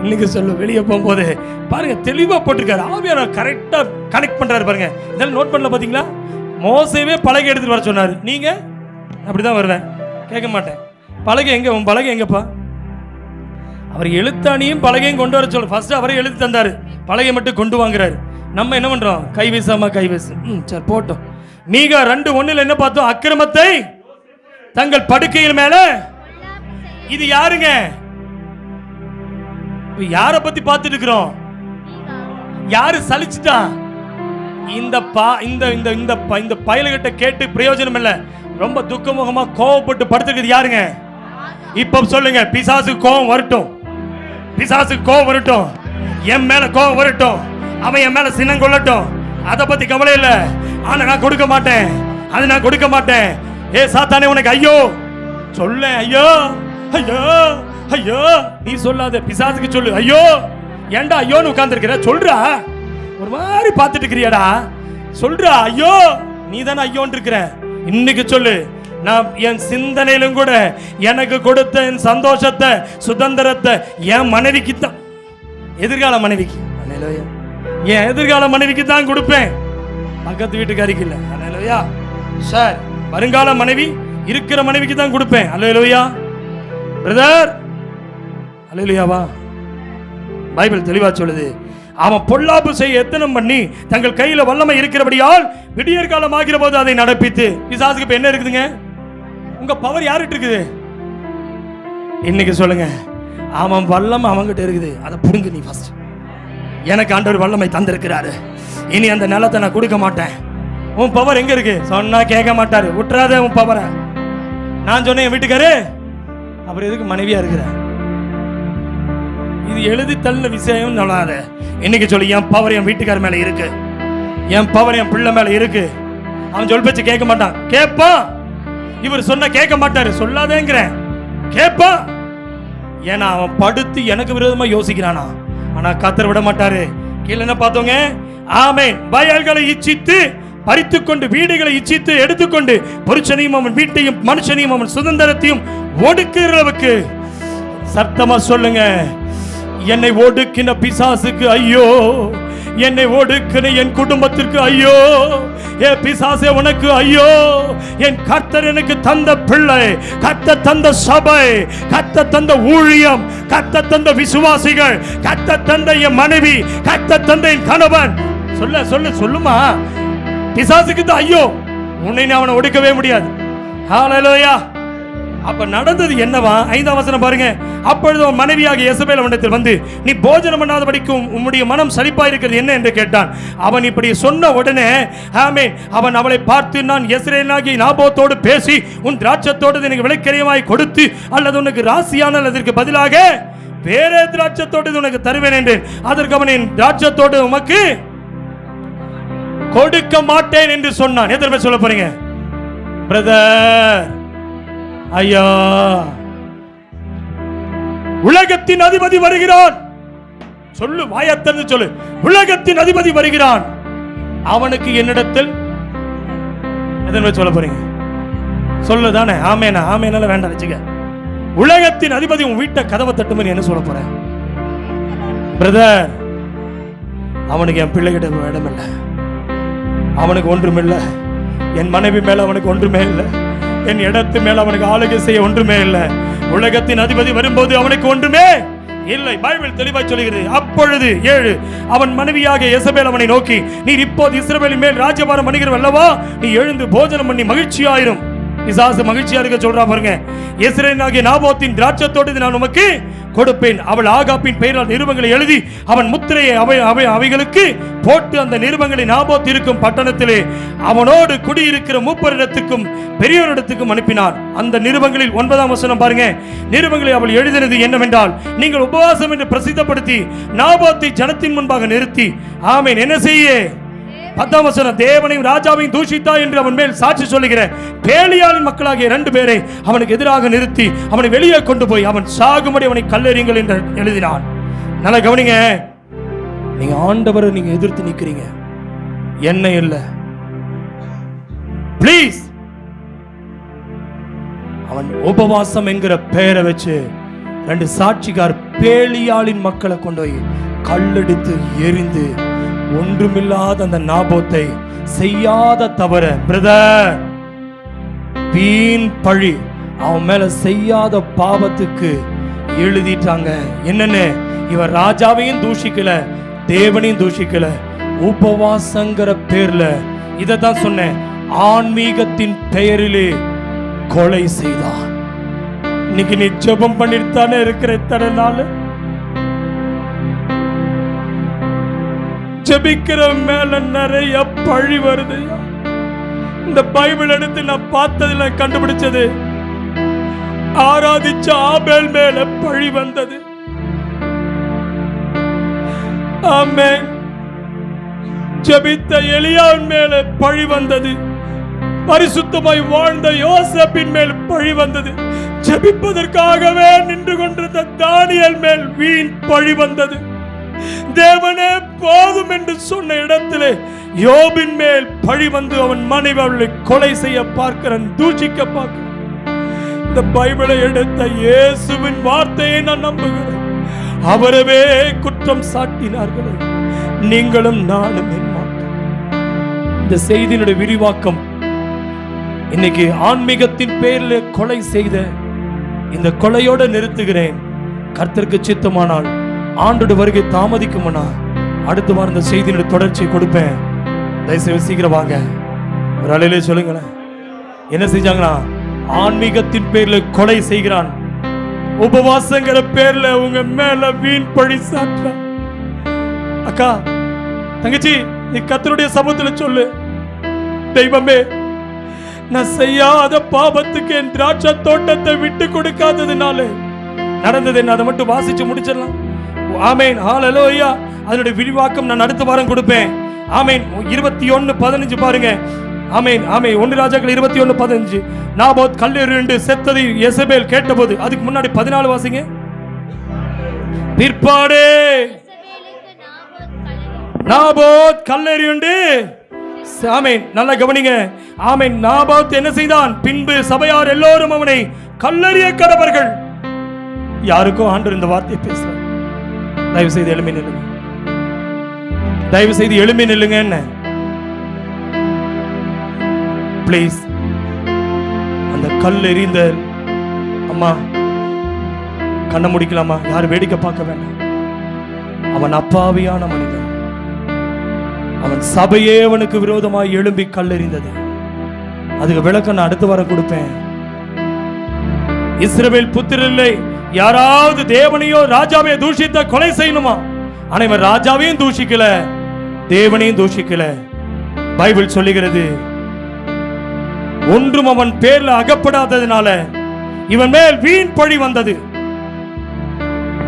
இன்னைக்கு சொல்லு, வெளியே போகும்போது பாருங்க தெளிவா போட்டிருக்காரு. ஆவியானவர் கரெக்டா கனெக்ட் பண்றாரு பாருங்க. இதெல்லாம் நோட் பண்ணல பாத்தீங்களா? மோசேவே பலகை எடுத்துட்டு வர சொன்னாரு. நீங்க அப்படிதான் வருவேன், கேட்க மாட்டேன். பலகை எங்க? உன் பலகை எங்கப்பா? அவர் எழுத்தாணியும் பலகையும் கொண்டு வர சொல்ல. ஃபர்ஸ்ட் அவரே எழுதி தந்தாரு, பலகை மட்டும் கொண்டு வாங்குறாரு. நம்ம என்ன பண்றோம்? கை வீசாம கை வீசு. சரி போட்டோம். மீகா 2:1 என்ன பார்த்தோம்? அக்கிரமத்தை தங்கள் படுக்கையில் மேல. இது யாருங்க? யார பத்தி பார்த்துட்டு இருக்கிறோம்? யாரு சலிச்சுட்டா? இந்த பயலுகிட்ட கேட்டு பிரயோஜனம் இல்ல. ரொம்ப துக்கமுகமா கோவப்பட்டு படுத்துக்கிறது யாருங்க? இப்ப சொல்லுங்க, பிசாசுக்கு கோவம் வரட்டும், பிசாசுக்கு கோவம் வரட்டும், என் மேல கோவம் வரட்டும், அவன் என் மேல சின்னம் கொள்ளட்டும், அதை பத்தி கவலை இல்ல. ஆனா நான் கொடுக்க மாட்டேன், அது நான் கொடுக்க மாட்டேன். ஏ சாத்தானே உனக்கு ஐயோ சொல்ல. ஐயோ ஐயோ ஐயோ நீ சொல்லாத, பிசாசுக்கு சொல்லு. ஐயோ ஏண்டா ஐயோன்னு உட்கார்ந்து இருக்கிற? சொல்றா, ஒரு மாதிரி பார்த்துட்டு இருக்கிறியாடா, சொல்றா. ஐயோ நீ தானே ஐயோன்னு இருக்கிற. இன்னைக்கு சொல்லு, நான் என் சிந்தனையிலும் கூட எனக்கு கொடுத்த என் சந்தோஷத்தை சுதந்திரத்தை என் மனைவிக்கு தான், எதிர்கால மனைவிக்கு, என் எதிர்கால மனைவிக்கு தான் கொடுப்பேன், பக்கத்து வீட்டுக்காரிக்கு இல்லை. அல்லேலூயா. சார், வருங்கால மனைவி இருக்கிற மனைவிக்கு தான் கொடுப்பேன். அல்லேலூயா. பிரதர் அல்லேலூயாவா? பைபிள் தெளிவா சொல்லுது, அவன் பொல்லாப்பு செய்ய எத்தனம் பண்ணி தங்கள் கையில வல்லமை இருக்கிறபடியால் விடியற் காலம் ஆகிற போது அதை நடப்பித்து. பிசாசுக்கு இப்ப என்ன இருக்குதுங்க? உங்க பவர் யார்கிட்ட இருக்குது இன்னைக்கு சொல்லுங்க. அவன் வல்லமை அவன்கிட்ட இருக்குது, அதை புடுங்க நீ ஃபர்ஸ்ட். எனக்கு ஆண்டவர் வல்லமை தந்திருக்கிறாரு, இனி அந்த நிலத்தை நான் கொடுக்க மாட்டேன். உன் பவர் எங்க இருக்கு? சொன்னா கேட்க மாட்டாரு. விட்டுறாத உன் பவரை. நான் சொன்னேன் என் வீட்டுக்காரு, அப்புறம் எதுக்கு மனைவியா இருக்கிற? இது எழுதி தள்ள விஷயம் சொல்லாத. இன்னைக்கு சொல்லி என் பவர் என் வீட்டுக்கார மேல இருக்கு, என் பவர் என் பிள்ளை மேல இருக்கு. அவன் சொல் பேச்சு கேட்க மாட்டான். கேட்பான். இவர் சொன்ன கேட்க மாட்டாரு. சொல்லாதேங்கிறேன், கேட்பான். ஏன்னா அவன் படுத்து எனக்கு விரோதமா யோசிக்கிறானா. ஆனா கர்த்தர் விட மாட்டாரு. கீழே என்ன பார்த்தோங்க? ஆமென். வயல்களை இச்சித்து பறித்துக்கொண்டு, வீடுகளை இச்சித்து எடுத்துக்கொண்டு, புருஷனையும் அவன் வீட்டையும் மனுஷனையும் அவன் சுதந்திரத்தையும் ஒடுக்குறவுக்கு. சத்தமா சொல்லுங்க, என்னை ஒடுக்கின பிசாசுக்கு ஐயோ, என்னை ஒடுக்கின என் குடும்பத்திற்கு ஐயோ, ஏ பிசாசே உனக்கு ஐயோ. என் கர்த்தர் எனக்கு தந்த பிள்ளை, கர்த்தர் தந்த சபை, கர்த்தர் தந்த ஊழியம், கர்த்தர் தந்த விசுவாசிகள், கர்த்தர் தந்த என் மனைவி, கர்த்தர் தந்த என் கணவன். சொல்லுமா, பிசாசுக்கு தான் ஐயோ. உன்னை அவனை ஒடுக்கவே முடியாது. ஹல்லேலூயா. அப்ப நடந்தது என்னவா? 5ஆம் வசனம் பாருங்க. அப்பொழுது அவன் மனைவியாகிய யேசபேல் அவனிடத்தில் வந்து, நீ போஜனம் பண்ணாதபடிக்கும் உம்முடைய மனம் சலிப்பாயிருக்கிறது என்ன என்று கேட்டான். அவன் இப்படி சொன்ன உடனே ஆமென், அவன் அவளை பார்த்து, நான் யெஸ்ரேலாகிய நாபோத்தோடு பேசி உன் திராட்சத்தோடு எனக்கு விலைக்கரியமாய் கொடுத்து, அல்லது உனக்கு ராசியானால் அதற்கு பதிலாக வேறே திராட்சத்தோடு உனக்கு தருவேன் என்றேன். அதற்கு அவன் என் திராட்சத்தோடு உமக்கு கொடுக்க மாட்டேன் என்று சொன்னான். எத்தனை பேர் சொல்ல போறீங்க? பிரதர், ஐயா, உலகத்தின் அதிபதி வருகிறான். சொல்லு, வாயத்திறந்து சொல்லு. உலகத்தின் அதிபதி வருகிறான். அவனுக்கு என்னிடத்தில் எத்தனை சொல்ல போறீங்க? சொல்லுதானே? ஆமேனா? ஆமேனால வேண்டாம் வச்சுக்க. உலகத்தின் அதிபதி உன் வீட்டை கதவை தட்டுமே என்ன சொல்ல போற? பிரதர், அவனுக்கு என் பிள்ளைகிட்ட இடம் இல்லை, அவனுக்கு ஒன்றுமில்லை. என் மனைவி மேல அவனுக்கு ஒன்றுமே இல்லை, என் இடத்து மேல அவனுக்கு ஆளுகை செய்ய ஒன்றுமே இல்லை. உலகத்தின் அதிபதி வரும்போது அவனுக்கு ஒன்றுமே இல்லை. பைபிள் தெளிவாய் சொல்கிறது. அப்பொழுது 7 அவன் மனைவியாக யேசபேல் அவனை நோக்கி, நீர் இப்போது இஸ்ரவேலின் மேல் ராஜ்யபாரம் பண்ணுகிறவர் அல்லவா? நீ எழுந்து போஜனம் பண்ணி மகிழ்ச்சியாயிரும். பிசாசு மகிழ்ச்சியா இருக்க சொல்றா பாருங்க. யெஸ்ரேலாகிய நாபோத்தின் திராட்சத்தோடு நான் உமக்கு கொடுப்பேன். அவள் ஆகாப்பின் பெயரால் நிருபங்களை எழுதி அவன் முத்திரையை அவைகளுக்கு போட்டு அந்த நிருபங்களை நாபோத் இருக்கும் பட்டணத்திலே அவனோடு குடியிருக்கிற மூப்பரிடத்துக்கும் பெரியோரிடத்துக்கும் அனுப்பினான். அந்த நிருபங்களில் 9ஆம் வசனம் பாருங்க. நிருபங்களை அவள் எழுதினது என்னவென்றால், நீங்கள் உபவாசம் என்று பிரசித்தப்படுத்தி நாபோத்தை ஜனத்தின் முன்பாக நிறுத்தி, ஆமென், என்ன செய்ய? 10ஆம் வசனம், தேவனையும் ராஜாவையும் தூஷித்தா என்று அவன் மேல் சாட்சி சொல்லுகிற பேலியாளின் மக்களாகிய 2 பேரை அவனுக்கு எதிராக நிறுத்தி அவனை வெளியே கொண்டு போய் அவன் சாகும்படி அவனை கல்லெறியுங்கள் என்று எழுதினான். நல்லா கவனிங்க. நீங்க ஆண்டவரை நீங்க எதிர்த்து நிக்கிறீங்க, என்ன இல்ல. பிளீஸ். அவன் உபவாசம் என்கிற பெயரை வச்சு 2 சாட்சிகார் பேலியாளின் மக்களை கொண்டு போய் கல்லெடுத்து எரிந்து ஒன்றுமில்லாத அந்த நாபோத்தை செய்யாத தவற, பிரதர், வீண் பழி அவன் மேல செய்யாத பாவத்துக்கு எழுதிட்டாங்க. என்னன்னு? இவர் ராஜாவையும் தூஷிக்கல, தேவனையும் தூஷிக்கல, உபவாசங்கிற பேர்ல, இததான் சொன்னேன், ஆன்மீகத்தின் பெயரிலே கொலை செய்தான். இன்னைக்கு நீ ஜெபம் பண்ணிட்டு தானே இருக்கிற. இத்தனை நாள் ஜெபிக்கிற மேல நிறைய பழி வருது. இந்த பைபிள் எடுத்து நான் பார்த்ததுல கண்டுபிடிச்சது, ஆராதிச்ச ஆபேல் மேல பழி வந்தது. ஆமென். ஜெபித்த எலியாவின் மேல பழி வந்தது. பரிசுத்தமாய் வாழ்ந்த யோசேப்பின் மேல் பழி வந்தது. ஜெபிப்பதற்காகவே நின்று கொண்டிருந்த தானியேல் மேல் வீண் பழி வந்தது. தேவனே போதும் என்று சொன்ன இடத்திலே யோபின் மேல் பழி வந்து அவன் மனைவி அவளை கொலை செய்ய பார்க்கிறான், தூஷிக்க பார்க்கிறான். இந்த பைபிளை எடுத்த இயேசுவின் வார்த்தையை நான் நம்புகிறேன். அவரவே குற்றம் சாட்டினார்களே, நீங்களும் நானும் என் மாட்டோம். இந்த செய்தியினுடைய விரிவாக்கம் இன்னைக்கு ஆன்மீகத்தின் பேரில் கொலை செய்த இந்த கொலையோடு நிறுத்துகிறேன். கர்த்தருக்கு சித்தமானால் ஆண்டோட வருகை தாமதிக்குமானா அடுத்த வாரம் இந்த செய்தியினுடைய தொடர்ச்சியை கொடுப்பேன். தயவுசெய்து சீக்கிரம் வாங்க. ஒரு அலையிலே சொல்லுங்களேன். என்ன செஞ்சாங்கன்னா, ஆன்மீகத்தின் பேர்ல கொலை செய்கிறான், உபவாசங்கிற பேர்ல உங்க மேல வீண் பழி சாட்டுறான். அக்கா, தங்கச்சி, நீ கர்த்தருடைய சமூகத்துல சொல்லு, தெய்வமே, நான் செய்யாத பாவத்துக்கு என் திராட்சை தோட்டத்தை விட்டு கொடுக்காததுனால நடந்தது என்ன, அதை மட்டும் வாசிச்சு முடிச்சிடலாம். ஆமேன், ஹல்லேலூயா. அதனுடைய விரிவாக்கம் நான் அடுத்த வாரம் கொடுப்பேன். ஆமேன். 21:15 பாருங்க. ஆமேன், ஆமேன். 1 ராஜாக்கள் 21:15. நாபோத் கல்லெறிந்து செத்ததை யெசபேல் கேட்டபோது, அதுக்கு முன்னாடி 14 வாசிங்க. பிற்பாடு நாபோத் கல்லெறிந்து, ஆமேன், நல்லா கவனிங்க. ஆமேன். நாபோத் என்ன செய்தான்? பின்பு சபையார் எல்லோரும் அவனை கல்லெறிய கடவர்கள். யாருக்கும் ஆண்டவர் இந்த வார்த்தையை பேசுறார். தயவு செய்து எழும்பி நில்லுங்க. தயவு செய்து எழும்பி நில்லுங்க. என்ன பிளீஸ். அந்த கல் எறிந்த அம்மா கண்ண முடிக்கலாமா? யாரும் வேடிக்கை பார்க்க வேண்டாம். அவன் அப்பாவியான மனிதன். அவன் சபையே அவனுக்கு விரோதமாய் எழும்பி கல்லெறிந்தது. அதுக்கு விளக்கம் நான் அடுத்த வாரம் கொடுப்பேன். இஸ்ரவேல் புத்திரரை யாராவது தேவனையோ ராஜாவையோ தூஷித்த கொலை செய்யணுமா? ஆனா இவன் ராஜாவையும் தூஷிக்கல, தேவனையும் தூஷிக்கல. பைபிள் சொல்லுகிறது, ஒன்றும் அவன் பேர்ல அகப்படாததுனால இவன் மேல் வீண் பழி வந்தது.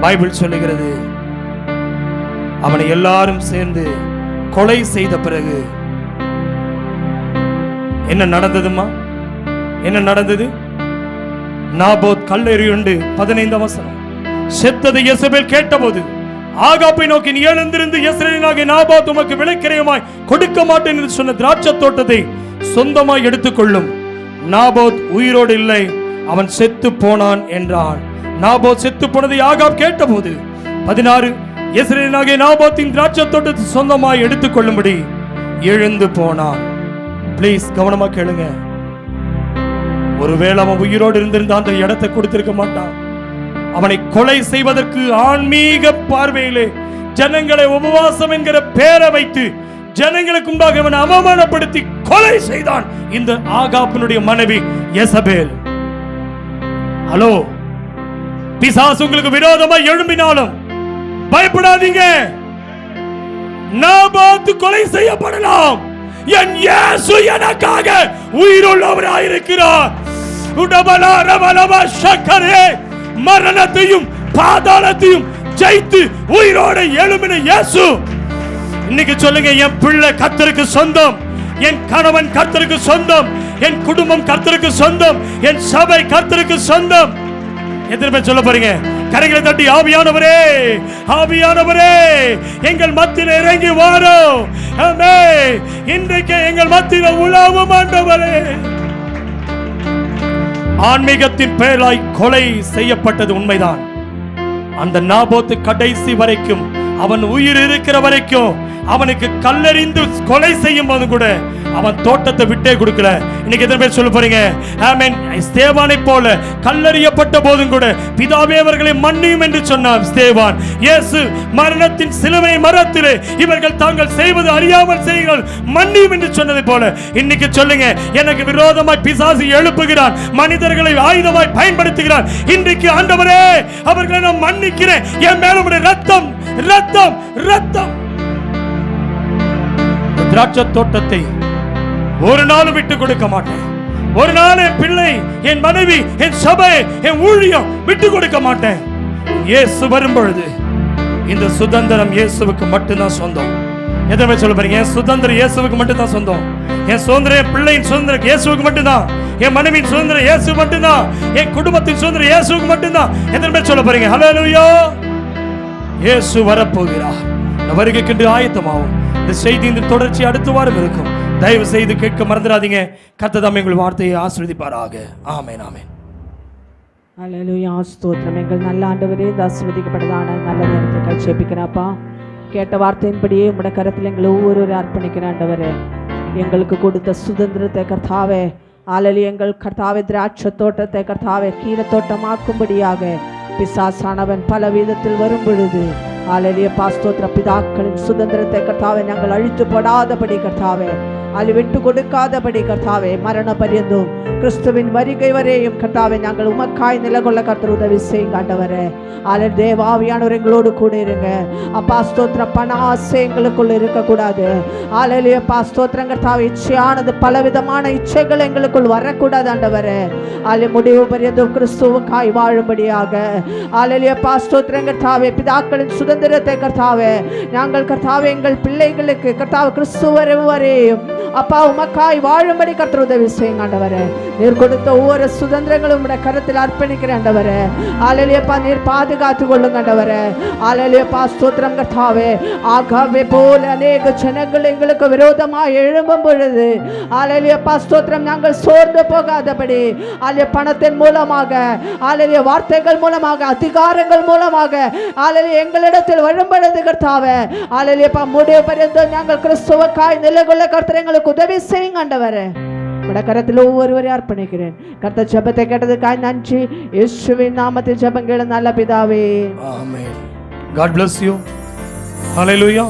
பைபிள் சொல்லுகிறது, அவனை எல்லாரும் சேர்ந்து கொலை செய்த பிறகு என்ன நடந்ததுமா? என்ன நடந்தது? நாபோத் கல்லெறியுண்டு 15 வசனம். செத்ததை யெசபேல் கேட்டபோது ஆகாப்பை நோக்கி, நீ எழுந்திருந்து யெஸ்ரயேலாகிய நாபோத் உமக்கு விலைக்கிரயமாய் கொடுக்க மாட்டேன் என்று சொன்ன திராட்சை தோட்டத்தை சொந்தமாய் எடுத்துக்கொள்ளும். நாபோத் உயிரோடு இல்லை, அவன் செத்து போனான் என்றான். நாபோத் செத்து போனதை ஆகாப் கேட்டபோது 16, யெஸ்ரயேலாகிய நாபோத்தின் திராட்சை தோட்டத்தை சொந்தமாய் எடுத்துக்கொள்ளும்படி எழுந்து போனான். பிளீஸ் கவனமா கேளுங்க. ஒருவேளை அவன் உயிரோடு இருந்திருந்தா அந்த இடத்தை கொடுத்திருக்க மாட்டான். அவனை கொலை செய்வதற்கு ஆன்மீக பார்வையிலே ஜனங்களை உபவாசம் என்கிற பெயரை வைத்து ஜனங்களுக்கு முன்பாக அவனை அவமானப்படுத்தி கொலை செய்தான் இந்த ஆகாப்பினுடைய மனைவி யெசபேல். ஹலோ, பிசாசு உங்களுக்கு விரோதமாக எழும்பினாலும் பயப்படாதீங்க. நாபோத் கொலை செய்யப்படலாம், என் இயேசு எனக்காக உயிருள்ளவராயிருக்கிறார். மரணத்தையும் பாதாளத்தையும் ஜெயித்து உயிரோடு எழும்பின இயேசு இன்னைக்கு சொல்லுங்க, என் பிள்ளை கர்த்தருக்கு சொந்தம், என் கணவன் கர்த்தருக்கு சொந்தம், என் குடும்பம் கர்த்தருக்கு சொந்தம், என் சபை கர்த்தருக்கு சொந்தம். எத்தனை பேர் சொல்ல போறீங்க? கரைகளை தட்டி, ஆவியானவரே, ஆவியானவரே, எங்கள் மத்தியில் இறங்கி வாரும். ஆமென். இன்றைக்கு எங்கள் மத்தியில் உலாவும் ஆண்டவரே. ஆன்மீகத்தின் பெயராய் கொலை செய்யப்பட்டது உண்மைதான். அந்த நாபோத்து கடைசி வரைக்கும், அவன் உயிர் இருக்கிற வரைக்கும், அவனுக்கு கல்லெறிந்து கொலை செய்யும் போது கூட அவன் தோட்டத்தை விட்டே கொடுக்கல. இன்னைக்கு எத்தனை பேர் சொல்ல போறீங்க? ஆமென். ஸ்தேவானை போல கல்லெறியப்பட்ட போதும் கூட பிதாவே அவர்களை மன்னியும் என்று சொன்னார் ஸ்தேவான். இயேசு மரணத்தின் சிலுவை மரத்திலே இவர்கள் தாங்கள் செய்வது அறியாமல் செய்கள் மன்னியும் என்று சொன்னதை போல இன்னைக்கு சொல்லுங்க, எனக்கு விரோதமாய் பிசாசு எழுப்புகிறான், மனிதர்களை ஆயுதமாய் பயன்படுத்துகிறான். இன்றைக்கு ஆண்டவரே, அவர்களை நான் மன்னிக்கிறேன். என் மேல உம்முடைய ரத்தம், ரத்தம், ரத்தம். திராட்சை தோட்டத்தை ஒரு நாளும் விட்டு கொடுக்க மாட்டேன். ஒரு நாள் என் பிள்ளை, என் மனைவி, என் சபை, என் ஊழியம் விட்டு கொடுக்க மாட்டேன். இயேசு வரும்பொழுது இந்த சுதந்திரம் இயேசுவுக்கு மட்டும்தான் சொந்தம். எதை சொல்ல போறீங்க? என் சுதந்திரம் இயேசுவுக்கு மட்டும்தான் சொந்தம். என் சுதந்திரம், என் பிள்ளையின் சுதந்திரம் இயேசுவுக்கு மட்டும்தான். என் மனைவியின் சுதந்திரம் இயேசு மட்டும்தான். என் குடும்பத்தின் சுதந்திரம் இயேசுவுக்கு மட்டும்தான். எத்தனை பேர் சொல்ல போறீங்க? ஹல்லேலூயா. இயேசு வரப்போகிறார். வருகைக்கு ஆயத்தமாகும். இந்த செய்தியின் தொடர்ச்சி அடுத்த வாரம் இருக்கும். தயவு செய்து கேட்க மறந்துடாதீங்க. கர்த்தர் தாமே உங்கள் வார்த்தையை ஆசீர்வதிப்பாராக. ஆமென், ஆமென். ஹல்லேலூயா. ஸ்தோத்திரம். எங்கள் நல்ல ஆண்டவரே, இந்த ஆசீர்வதிக்கப்பட்டதான நல்ல நேரத்தை ஜெபிக்கிறப்பா. கேட்ட வார்த்தையின்படியே உம்முடைய கரத்தில் எங்களை ஒவ்வொருவரை அர்ப்பணிக்கிற ஆண்டவரே, எங்களுக்கு கொடுத்த சுதந்திரத்தை கர்த்தாவே, ஹல்லேலூயா, எங்கள் கர்த்தாவே திராட்சை தோட்டத்தை கர்த்தாவே கீரை தோட்டமாக்கும்படியாக பிசாசானவன் பல விதத்தில் வரும் பொழுது ஹalleluya ஸ்தோத்திர பிதாக்களின் சுதந்திரத்தை கர்த்தாவே நாங்கள் அழித்து போடாதபடி கர்த்தாவே அது விட்டு கொடுக்காதபடி கர்த்தாவே மரண பரியந்தும் கிறிஸ்துவின் வருகை வரையும் கர்த்தாவே நாங்கள் உமக்காய் நிலகொள்ள கர்த்தர் உதவி செய்யுங்க ஆண்டவரே. ஆலர் தேவாவியானவர் எங்களோடு கூட இருங்க அப்பா. ஸ்தோத்திர பண ஆசை எங்களுக்குள்ள இருக்கக்கூடாது. ஹalleluya ஸ்தோத்திரம் கர்த்தாவே இச்சையானது பலவிதமான இச்சைகள் எங்களுக்குள் வரக்கூடாது ஆண்டவரே. ஆலே முடிவு பரியந்தும் கிறிஸ்துவுக்காய் வாழும்படியாக ஹalleluya ஸ்தோத்திரம் கர்த்தாவே பிதாக்களின் சுதந்திரத்தை கர்த்தாவே நாங்கள் கர்த்தாவே எங்கள் பிள்ளைகளுக்கு கர்த்தாவே கிறிஸ்துவரை வரையும் அப்பா உமக்காய் வாழும்படி கர்த்தர் உதவி செய்யுங்க ஆண்டவரே. நீர் கொடுத்த ஒவ்வொரு சுதந்திரங்களும் உடைய கரத்தில் அர்ப்பணிக்கிறேன் ஆண்டவரே. ஹalleluya நீர் பாதுகாத்து கொள்ளுங்க ஆண்டவரே. ஹalleluya ஸ்தோத்திரம் கர்த்தாவே ஆகாவே போல அநேக ஜனங்கள் எங்களுக்கு விரோதமாக எழும்பும் பொழுது ஹalleluya ஸ்தோத்திரம் நாங்கள் சோர்ந்து போகாதபடி ஹalleluya பணத்தின் மூலமாக ஹalleluya வார்த்தைகள் மூலமாக அதிகாரங்கள் மூலமாக ஹalleluya எங்களிடத்தில் வரும்பொழுது கர்த்தாவே ஹalleluya முடிவு பரியந்தம் நாங்கள் கிறிஸ்துவுக்காய் நிலைகொள்ள கர்த்தர் எங்களுக்கு உதவி செய்யுங்க ஆண்டவரே. உடைய கரத்தில் ஒவ்வொருவரையும் அர்ப்பணிக்கிறேன். கர்த்தர் ஜெபத்தை கேட்டதுக்காய் நன்றி. இயேசுவின் நாமத்தில் ஜெபம் கேளு நல்ல பிதாவே. ஆமென். God bless you. Hallelujah.